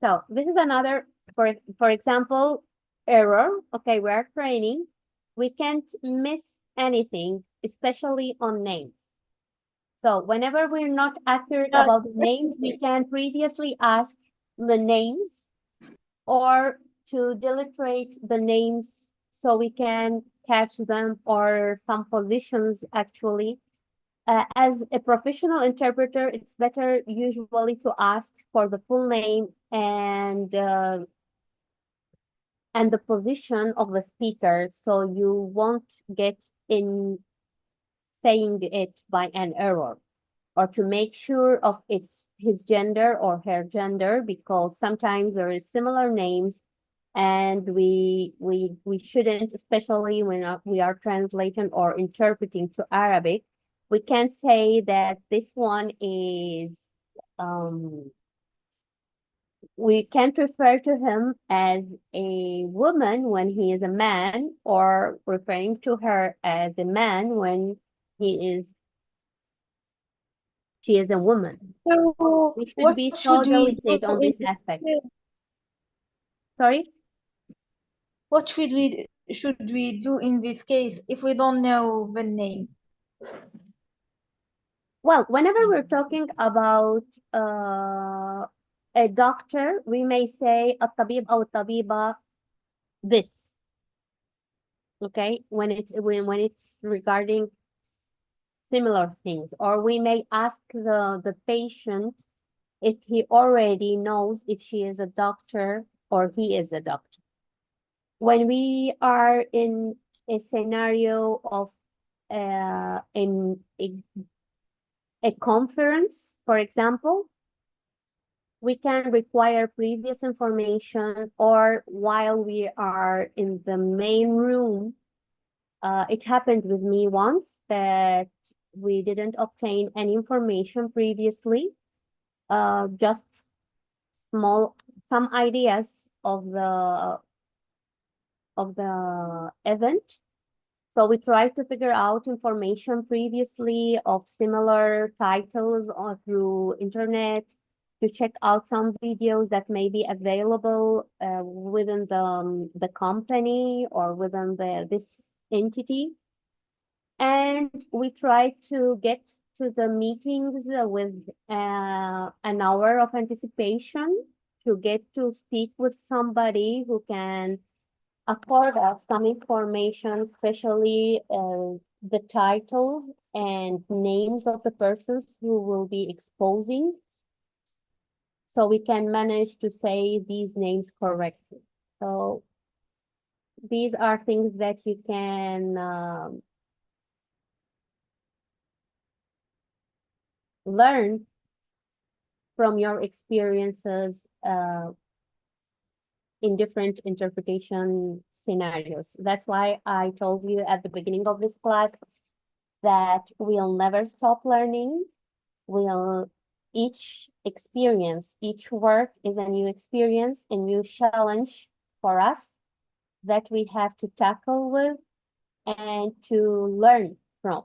So this is another, for example, error. Okay, we're training. We can't miss anything, especially on names. So whenever we're not accurate about the names, we can previously ask the names or to deliberate the names so we can catch them, or some positions actually. As a professional interpreter, it's better usually to ask for the full name and the position of the speaker, so you won't get in saying it by an error, or to make sure of his gender or her gender, because sometimes there is similar names and we shouldn't, especially when we are translating or interpreting to Arabic, we can't say that this one is we can't refer to him as a woman when he is a man, or referring to her as a man when she is a woman. So We should what be so should we delicate do on in this this aspect. case? Sorry? What should we do in this case if we don't know the name? Well, whenever we're talking about a doctor, we may say الطبيب أو الطبيبة this. Okay, when it's regarding similar things, or we may ask the patient if he already knows if she is a doctor or he is a doctor. When we are in a scenario of in a conference, for example, we can require previous information, or while we are in the main room. It happened with me once that we didn't obtain any information previously, just some ideas of the event. So we tried to figure out information previously of similar titles through internet, to check out some videos that may be available within the company or within this entity. And we try to get to the meetings with an hour of anticipation, to get to speak with somebody who can afford us some information, especially the titles and names of the persons who will be exposing, so we can manage to say these names correctly. So these are things that you can learn from your experiences in different interpretation scenarios. That's why I told you at the beginning of this class that we'll never stop learning. Each experience, each work is a new experience, a new challenge for us that we have to tackle with and to learn from.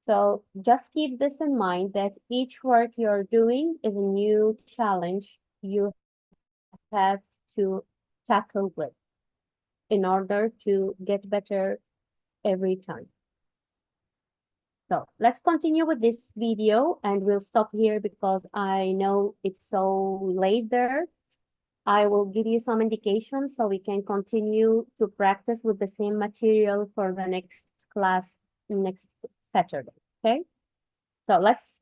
So just keep this in mind, that each work you're doing is a new challenge you have to tackle with. in order to get better every time. So let's continue with this video and we'll stop here because I know it's so late there. I will give you some indications so we can continue to practice with the same material for the next class next Saturday, okay? So let's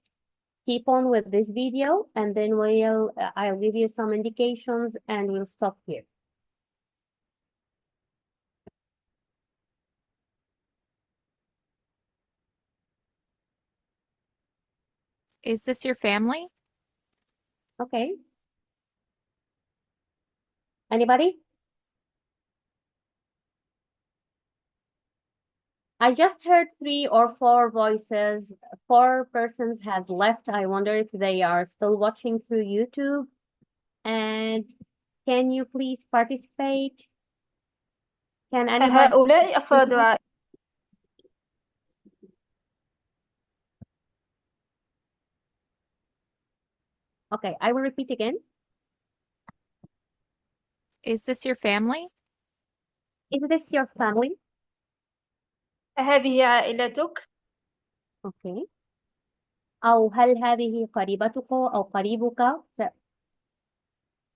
keep on with this video and then I'll give you some indications and we'll stop here. Is this your family? Okay. Anybody? I just heard 3 or 4 voices. 4 persons has left. I wonder if they are still watching through YouTube. And can you please participate? Can anybody? هؤلاء أفراد عائلة. Okay, I will repeat again. Is this your family? Is this your family? هذه عائلتك؟ Okay. أو هل هذه قريبتك أو قريبك؟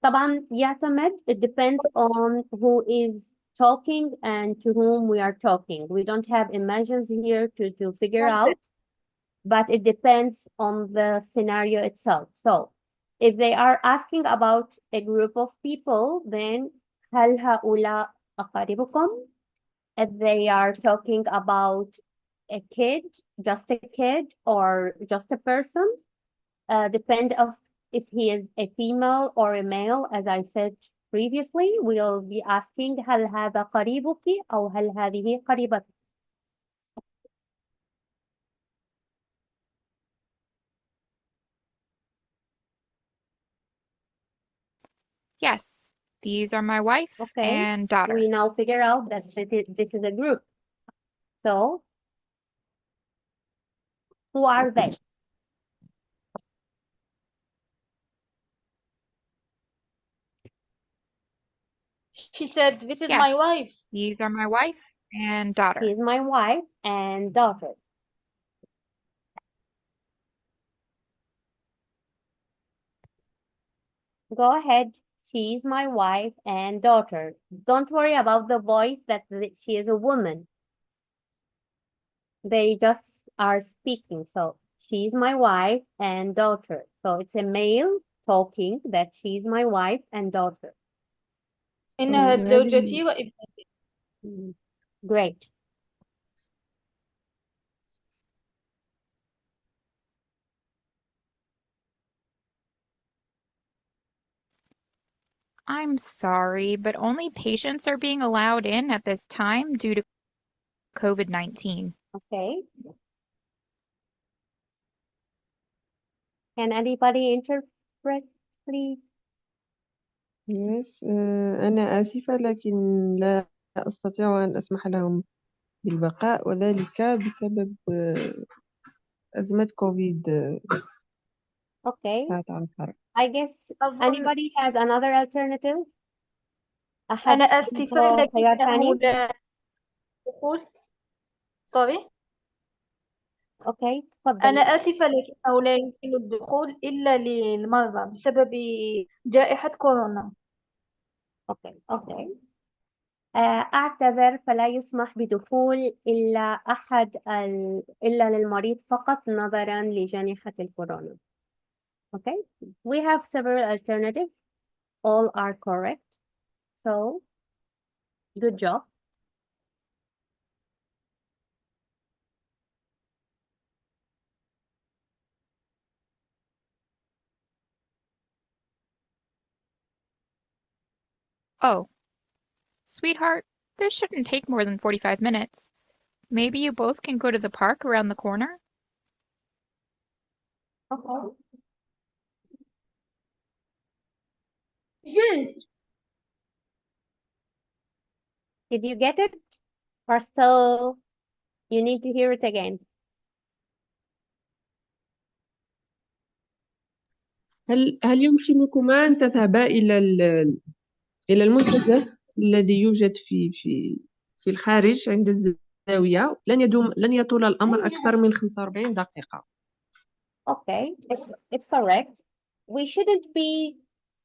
طبعا يعتمد. It depends on who is talking and to whom we are talking. We don't have images here to figure out, but it depends on the scenario itself. So if they are asking about a group of people, then هل هؤلاء أقاربكم? If they are talking about a kid, just a kid, or just a person, depend of if he is a female or a male, as I said previously, we'll be asking هل هذا قريبك أو هل هذه قريبتك. Yes. These are my wife Okay. and daughter. We now figure out that this is a group. So, who are they? She said, this is my Yes. wife. These are my wife and daughter. She's my wife and daughter. Go ahead. She's my wife and daughter. Don't worry about the voice that she is a woman. They just are speaking. So she's my wife and daughter. So it's a male talking that she's my wife and daughter. إنها زوجتي وابنتي. Great. I'm sorry, but only patients are being allowed in at this time due to COVID-19. Okay. Can anybody interpret, please? Yes, أنا آسفة لكن لا أستطيع أن أسمح لهم بالبقاء وذلك بسبب أزمة كوفيد Okay. 19. I guess anybody has another alternative? أنا آسفة عنده خيار لكنه ثاني؟ لا دخول. sorry. Okay. تفضل. أنا آسفة لكنه لا يمكن الدخول إلا للمرضى بسبب جائحة كورونا. Okay. أعتذر فلا يسمح بدخول إلا للمريض فقط نظرا لجائحة الكورونا. Okay. We have several alternatives. All are correct. So, good job. Oh, sweetheart, this shouldn't take more than 45 minutes. Maybe you both can go to the park around the corner? Okay. Did you get it? Or still you need to hear it again? هل يمكنكما أن تذهبا إلى المنتزه الذي يوجد في الخارج عند الزاوية لن يطول الأمر أكثر من 45 دقيقة. Okay, it's correct. We shouldn't be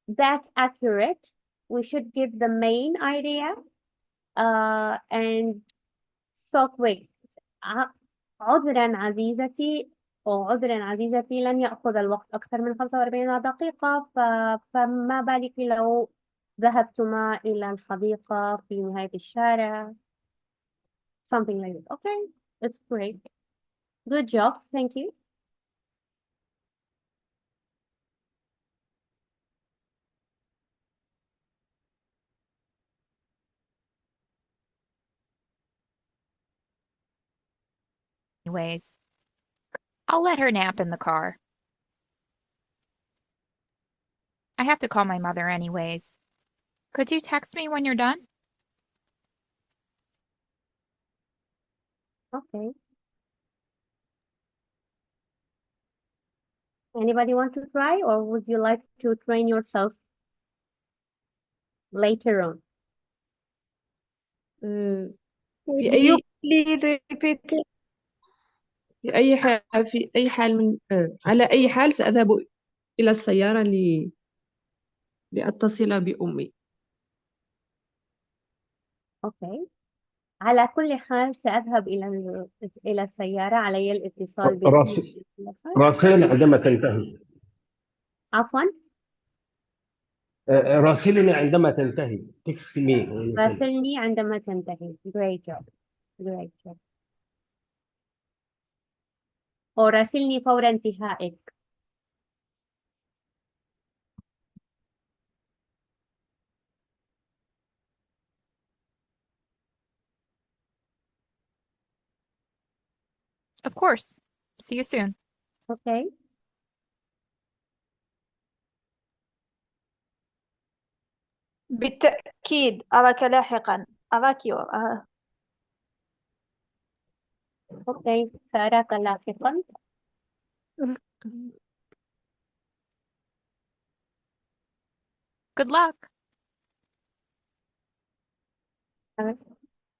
that accurate. We should give the main idea and so quick. عذرا عزيزتي لن يأخذ الوقت أكثر من 45 دقيقة فما بالك لو ذهبتما إلى الحديقة في نهاية الشارع. Something like that. Okay, it's great. Good job. Thank you. Anyways, I'll let her nap in the car. I have to call my mother anyways. Could you text me when you're done? Okay. Anybody want to try, or would you like to train yourself later on? في أي Please repeat it. في أي حال من على أي حال سأذهب إلى السيارة لأتصل بأمي. Okay. على كل حال سأذهب إلى السيارة. علي الاتصال بأمي. راسلني عندما تنتهي. عفوا. راسلني عندما تنتهي. Text me. راسلني عندما تنتهي. Great job. Great job. أو راسلني فور انتهائك. Of course. See you soon. Okay. بالتأكيد أراك لاحقا. أراك Okay. سأراك لاحقا. Good luck.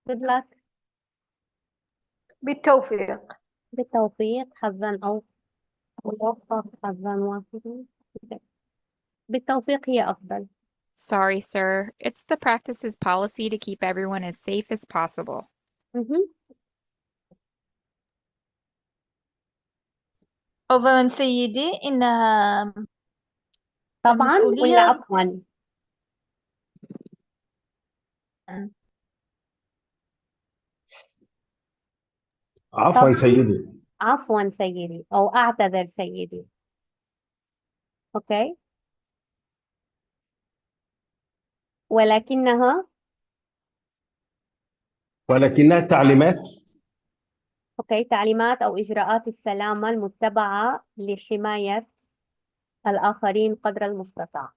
Good luck. بالتوفيق. بالتوفيق. حظا أو موفق. حظا واحدا. بالتوفيق هي أفضل. Sorry, sir. It's the practice's policy to keep everyone as safe as possible. عذرا سيدي، إنها طبعا ولا المسؤولية. عفوا؟ عفوا سيدي. عفوا سيدي أو أعتذر سيدي. أوكي. ولكنها تعليمات. أوكي. تعليمات أو إجراءات السلامة المتبعة لحماية الآخرين قدر المستطاع.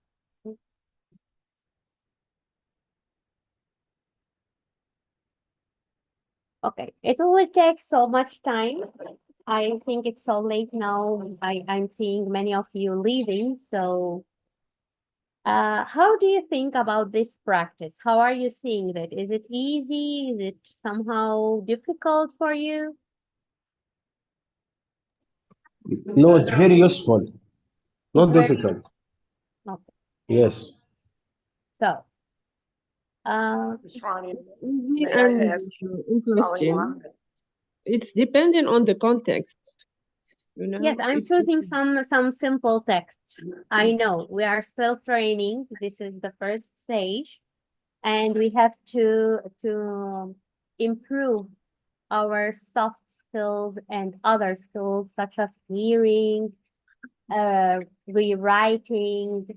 Okay, it will take so much time. I think it's so late now. I'm seeing many of you leaving. So how do you think about this practice? How are you seeing that? Is it easy? Is it somehow difficult for you? No, it's very useful. Not It's very difficult. okay. Yes. So Easy and interesting. It's depending on the context. You know, yes, I'm choosing some simple texts. I know we are still training. This is the first stage, and we have to improve our soft skills and other skills such as hearing, rewriting,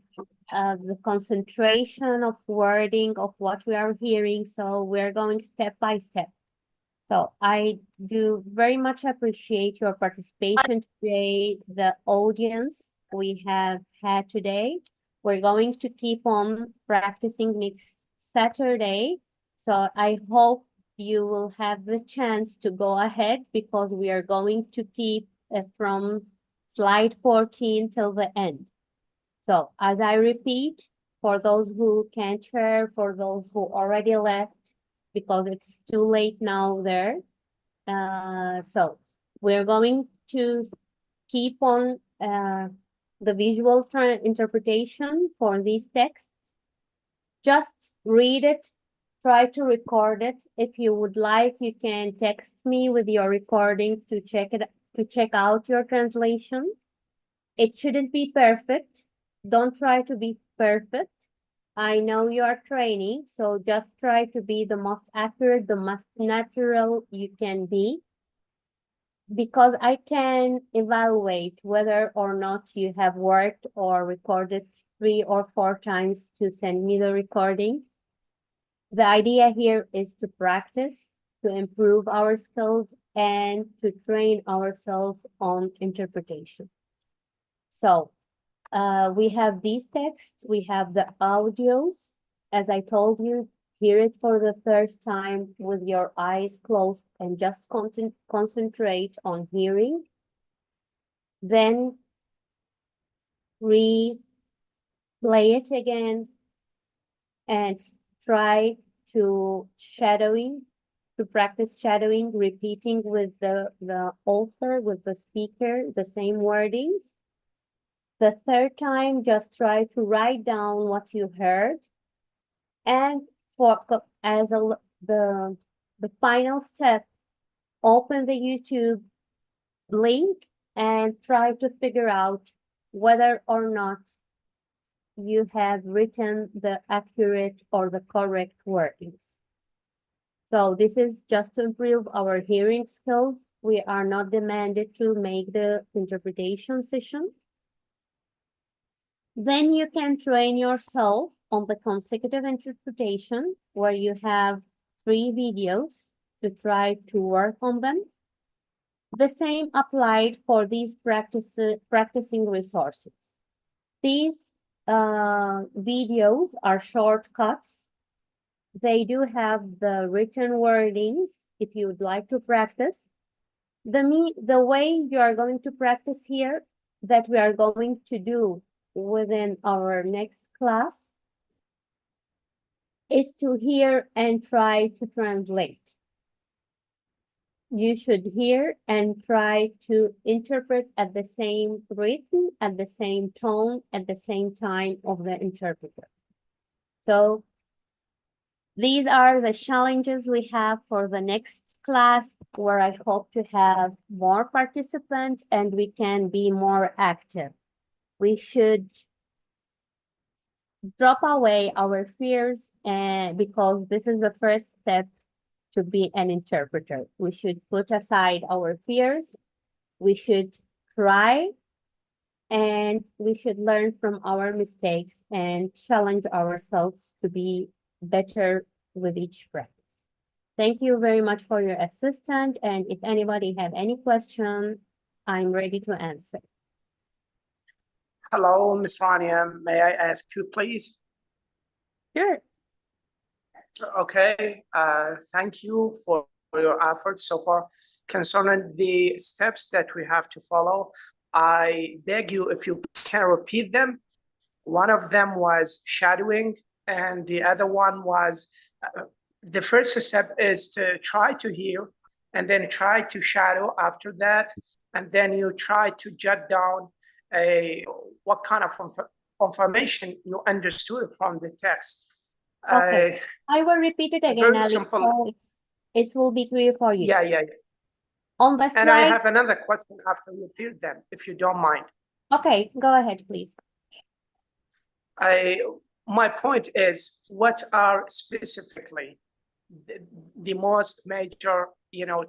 the concentration of wording of what we are hearing. So we're going step by step. So I do very much appreciate your participation today, the audience we have had today. We're going to keep on practicing next Saturday. So I hope you will have the chance to go ahead because we are going to keep from slide 14 till the end. So as I repeat, for those who can't share, for those who already left, because it's too late now there. So we're going to keep on the visual interpretation for these texts. Just read it, try to record it. If you would like, you can text me with your recording to check out your translation. It shouldn't be perfect. Don't try to be perfect. I know you are training, so just try to be the most accurate, the most natural you can be, because I can evaluate whether or not you have worked or recorded 3 or 4 times to send me the recording. The idea here is to practice, to improve our skills, and to train ourselves on interpretation. So we have these texts, we have the audios. As I told you, hear it for the first time with your eyes closed and just concentrate on hearing. Then replay it again and try to practice shadowing, repeating with the author, with the speaker, the same wordings. The third time, just try to write down what you heard. And the final step, open the YouTube link and try to figure out whether or not you have written the accurate or the correct wordings. So this is just to improve our hearing skills. We are not demanded to make the interpretation session. Then you can train yourself on the consecutive interpretation, where you have 3 videos to try to work on them. The same applied for these practicing resources. These videos are shortcuts. They do have the written wordings if you would like to practice. The way you are going to practice here, that we are going to do within our next class, is to hear and try to translate. You should hear and try to interpret at the same rhythm, at the same tone, at the same time of the interpreter. So these are the challenges we have for the next class, where I hope to have more participants and we can be more active. We should drop away our fears, because this is the first step to be an interpreter. We should put aside our fears. We should try, and we should learn from our mistakes and challenge ourselves to be better with each practice. Thank you very much for your assistance. And if anybody have any question, I'm ready to answer. Hello, Ms. Rania. May I ask you, please? Sure. Okay. Thank you for your efforts so far. Concerning the steps that we have to follow, I beg you if you can repeat them. One of them was shadowing, and the other one was the first step is to try to hear, and then try to shadow after that, and then you try to jot down what kind of information you understood from the text. Okay, I will repeat it again. Very simple. So it will be clear for you. Yeah. On the slide. And I have another question after you repeat them, if you don't mind. Okay, go ahead, please. My point is, what are specifically the most major,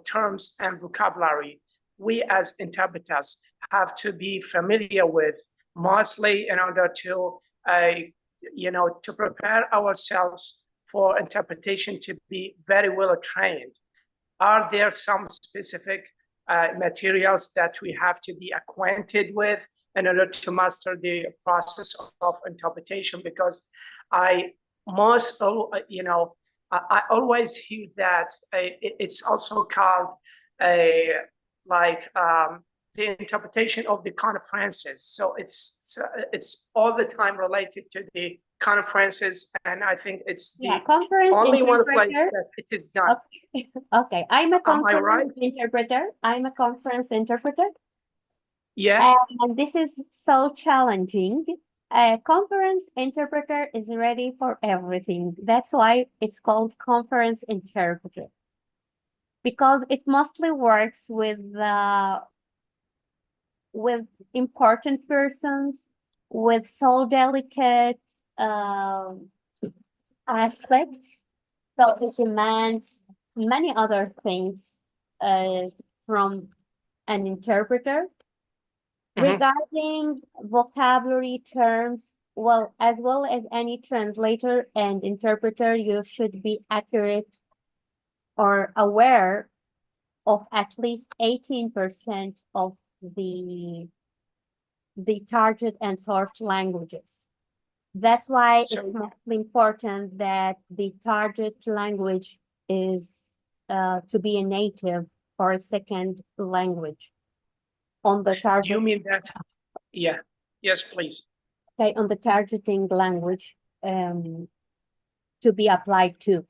terms and vocabulary we as interpreters have to be familiar with, mostly in order to, to prepare ourselves for interpretation to be very well trained? Are there some specific materials that we have to be acquainted with in order to master the process of interpretation? Because I always hear that it's also called the interpretation of the conferences. So it's all the time related to the conferences, and I think it's Yeah, the conference only one place interpreter. that it is done. Okay. Okay, I'm a Am I conference right? interpreter. I'm a conference interpreter. Yeah. And this is so challenging. A conference interpreter is ready for everything. That's why it's called conference interpreter. Because it mostly works with important persons, with so delicate aspects. So it demands many other things from an interpreter. Regarding vocabulary terms, well, as well as any translator and interpreter, you should be accurate or aware of at least 18% of the target and source languages. That's why it's So mostly important that the target language is to be a native or a second language on the do target. you mean that? Yeah. Yes, please. Okay, on the targeting language to be applied to.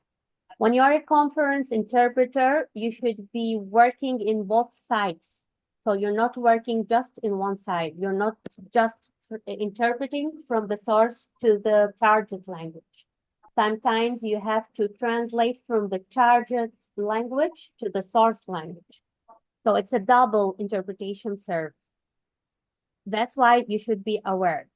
When you are a conference interpreter, you should be working in both sides. So you're not working just in one side. You're not just interpreting from the source to the target language. Sometimes you have to translate from the target language to the source language. So it's a double interpretation service. That's why you should be aware.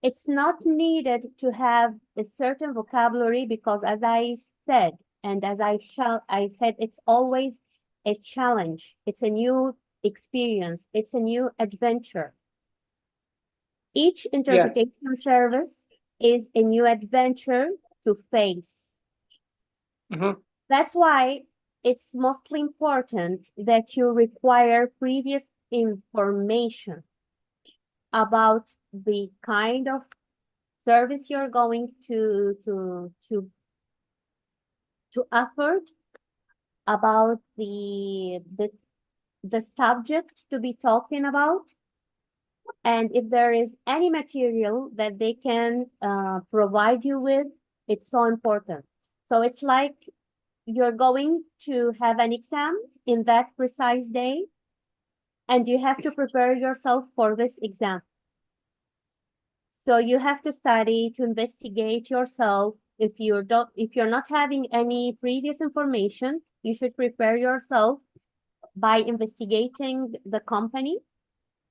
It's not needed to have a certain vocabulary because, as I said, and as I said, it's always a challenge. It's a new experience. It's a new adventure. Each interpretation service is a new adventure to face. That's why it's mostly important that you require previous information about the kind of service you're going to offer, about the subject to be talking about, and if there is any material that they can provide you with. It's so important. So it's like you're going to have an exam in that precise day, and you have to prepare yourself for this exam. So you have to study, to investigate yourself. If you're not having any previous information, you should prepare yourself by investigating the company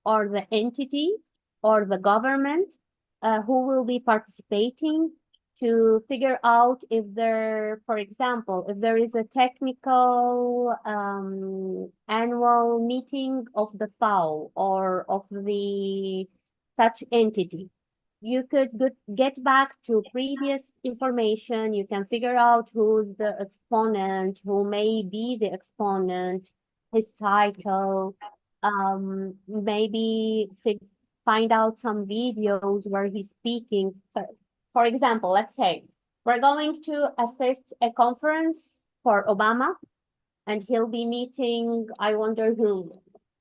or the entity or the government who will be participating, to figure out if there, for example, if there is a technical annual meeting of the FAO or of the such entity. You could get back to previous information. You can figure out who's the exponent, who may be the exponent, his title, maybe find out some videos where he's speaking. So, for example, let's say we're going to assist a conference for Obama, and he'll be meeting, I wonder who,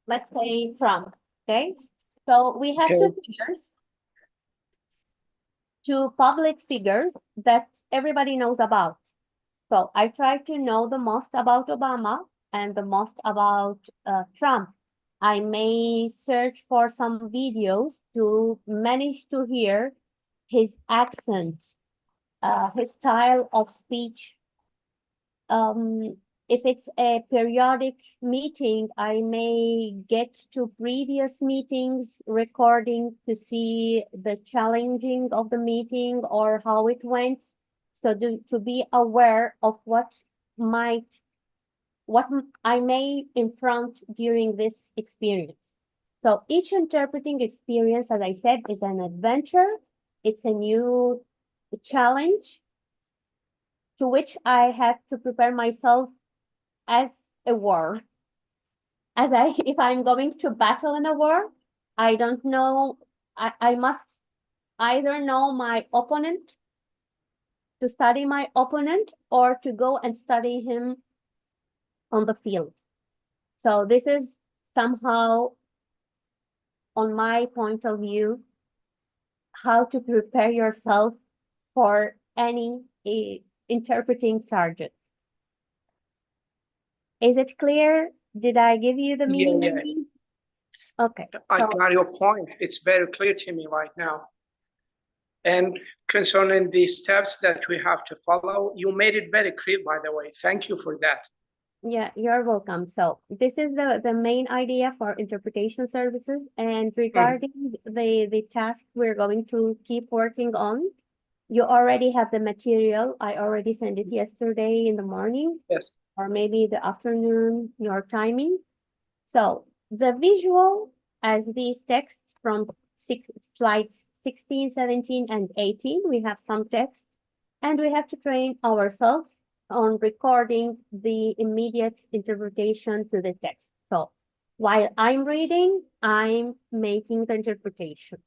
let's say Trump, okay? So we have two public figures that everybody knows about. So I try to know the most about Obama and the most about Trump. I may search for some videos to manage to hear his accent, his style of speech. If it's a periodic meeting, I may get to previous meetings recording to see the challenging of the meeting or how it went. So to be aware of what I may confront during this experience. So each interpreting experience, as I said, is an adventure. It's a new challenge to which I have to prepare myself as a war. If I'm going to battle in a war, I don't know, I must either know my opponent, to study my opponent, or to go and study him on the field. So this is somehow, on my point of view, how to prepare yourself for any interpreting target. Is it clear? Did I give you the meaning? Yeah. Maybe? Okay. I So got your point. It's very clear to me right now. And concerning the steps that we have to follow, you made it very clear, by the way. Thank you for that. yeah, you're welcome. So this is the main idea for interpretation services. And regarding the task we're going to keep working on, you already have the material. I already sent it yesterday in the morning. Yes. Or maybe the afternoon, your timing. So the visual as these texts from slides 16, 17, and 18, we have some text, and we have to train ourselves on recording the immediate interpretation to the text. So while I'm reading, I'm making the interpretation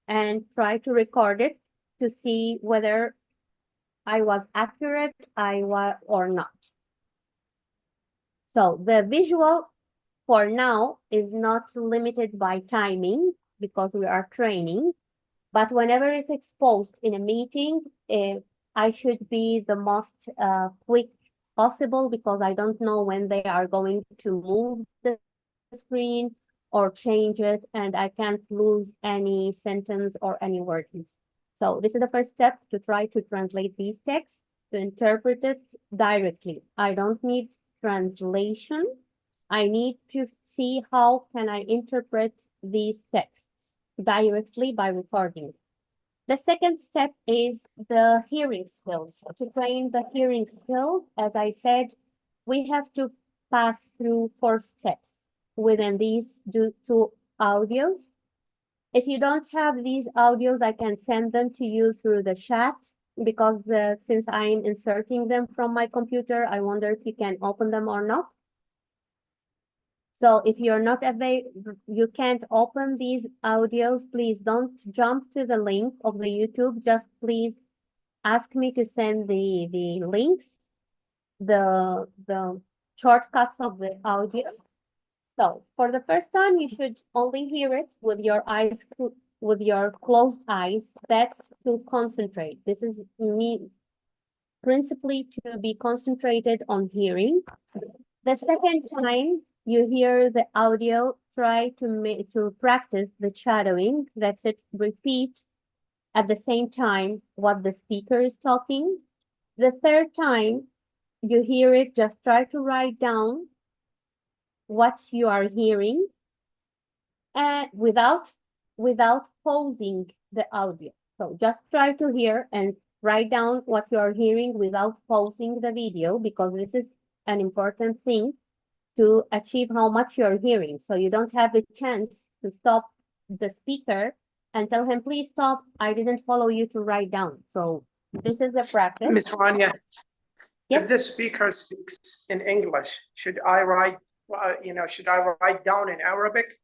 and try to record it to see whether I was accurate, or not. So the visual for now is not limited by timing because we are training, but whenever it's exposed in a meeting, I should be the most quick possible because I don't know when they are going to move the screen or change it, and I can't lose any sentence or any wordings. So this is the first step to try to translate these texts, to interpret it directly. I don't need translation. I need to see how can I interpret these texts directly by recording. The second step is the hearing skills. To train the hearing skills, as I said, we have to pass through 4 steps within these two audios. If you don't have these audios, I can send them to you through the chat because since I'm inserting them from my computer, I wonder if you can open them or not. So if you're not available, you can't open these audios, please don't jump to the link of the YouTube. Just please ask me to send the links, the shortcuts of the audio. So for the first time, you should only hear it with your eyes, with your closed eyes. That's to concentrate. This is me principally to be concentrated on hearing. The second time you hear the audio, try to practice the shadowing. That's it. Repeat at the same time what the speaker is talking. The third time you hear it, just try to write down what you are hearing and without pausing the audio. So just try to hear and write down what you are hearing without pausing the video, because this is an important thing to achieve how much you're hearing. So you don't have the chance to stop the speaker and tell him, please stop, I didn't follow you to write down. So this is the practice. Ms. Rania, yes? If the speaker speaks in English, should I write, should I write down in Arabic?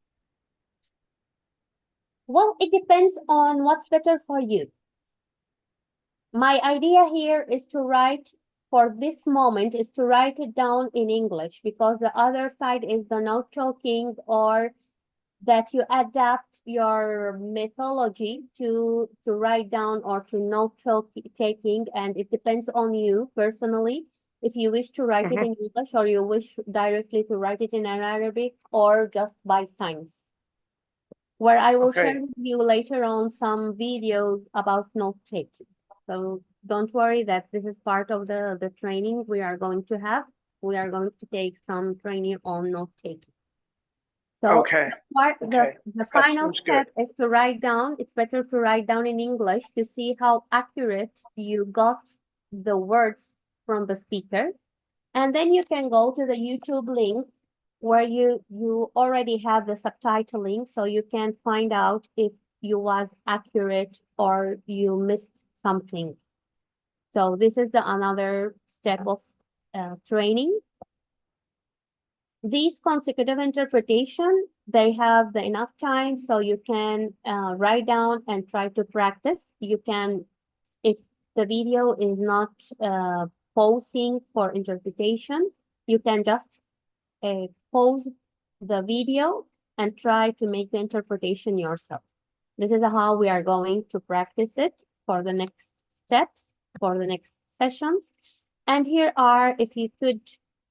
Well, it depends on what's better for you. My idea here is to write, for this moment, is to write it down in English, because the other side is the note taking, or that you adapt your methodology to write down or to note taking, and it depends on you personally if you wish to write it in English or you wish directly to write it in Arabic or just by signs, where I will share with you later on some videos about note taking. So don't worry that this is part of the training we are going to have. We are going to take some training on note taking. So the final step is to write down. It's better to write down in English to see how accurate you got the words from the speaker. And then you can go to the YouTube link where you already have the subtitling, so you can find out if you was accurate or you missed something. So this is another step of training. These consecutive interpretation, they have enough time, so you can write down and try to practice. You can, if the video is not pausing for interpretation, you can just pause the video and try to make the interpretation yourself. This is how we are going to practice it for the next steps, for the next sessions. And here are, if you could,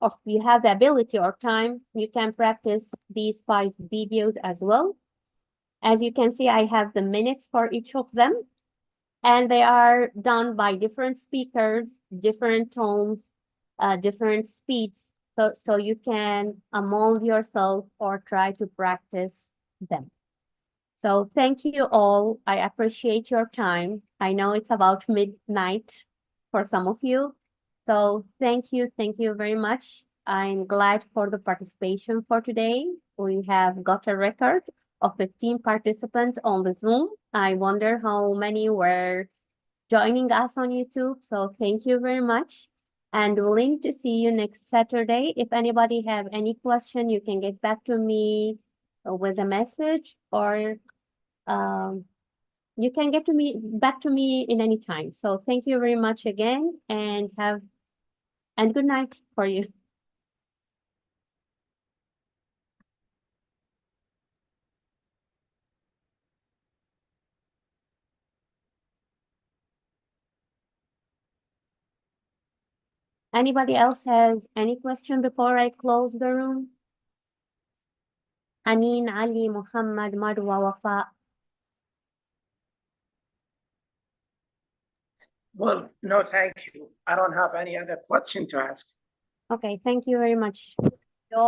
or if you have the ability or time, you can practice these 5 videos as well. As you can see, I have the minutes for each of them, and they are done by different speakers, different tones, different speeds. So you can mold yourself or try to practice them. So thank you all. I appreciate your time. I know it's about midnight for some of you. So thank you very much. I'm glad for the participation for today. We have got a record of 15 participants on the Zoom. I wonder how many were joining us on YouTube. So thank you very much. And willing to see you next Saturday. If anybody have any question, you can get back to me with a message, or you can get back to me in any time. So thank you very much again, and good night for you. Anybody else has any question before I close the room? Anin, Ali, Muhammad, Marwa, Wafa. Well, no, thank you. I don't have any other question to ask. Okay, thank you very much.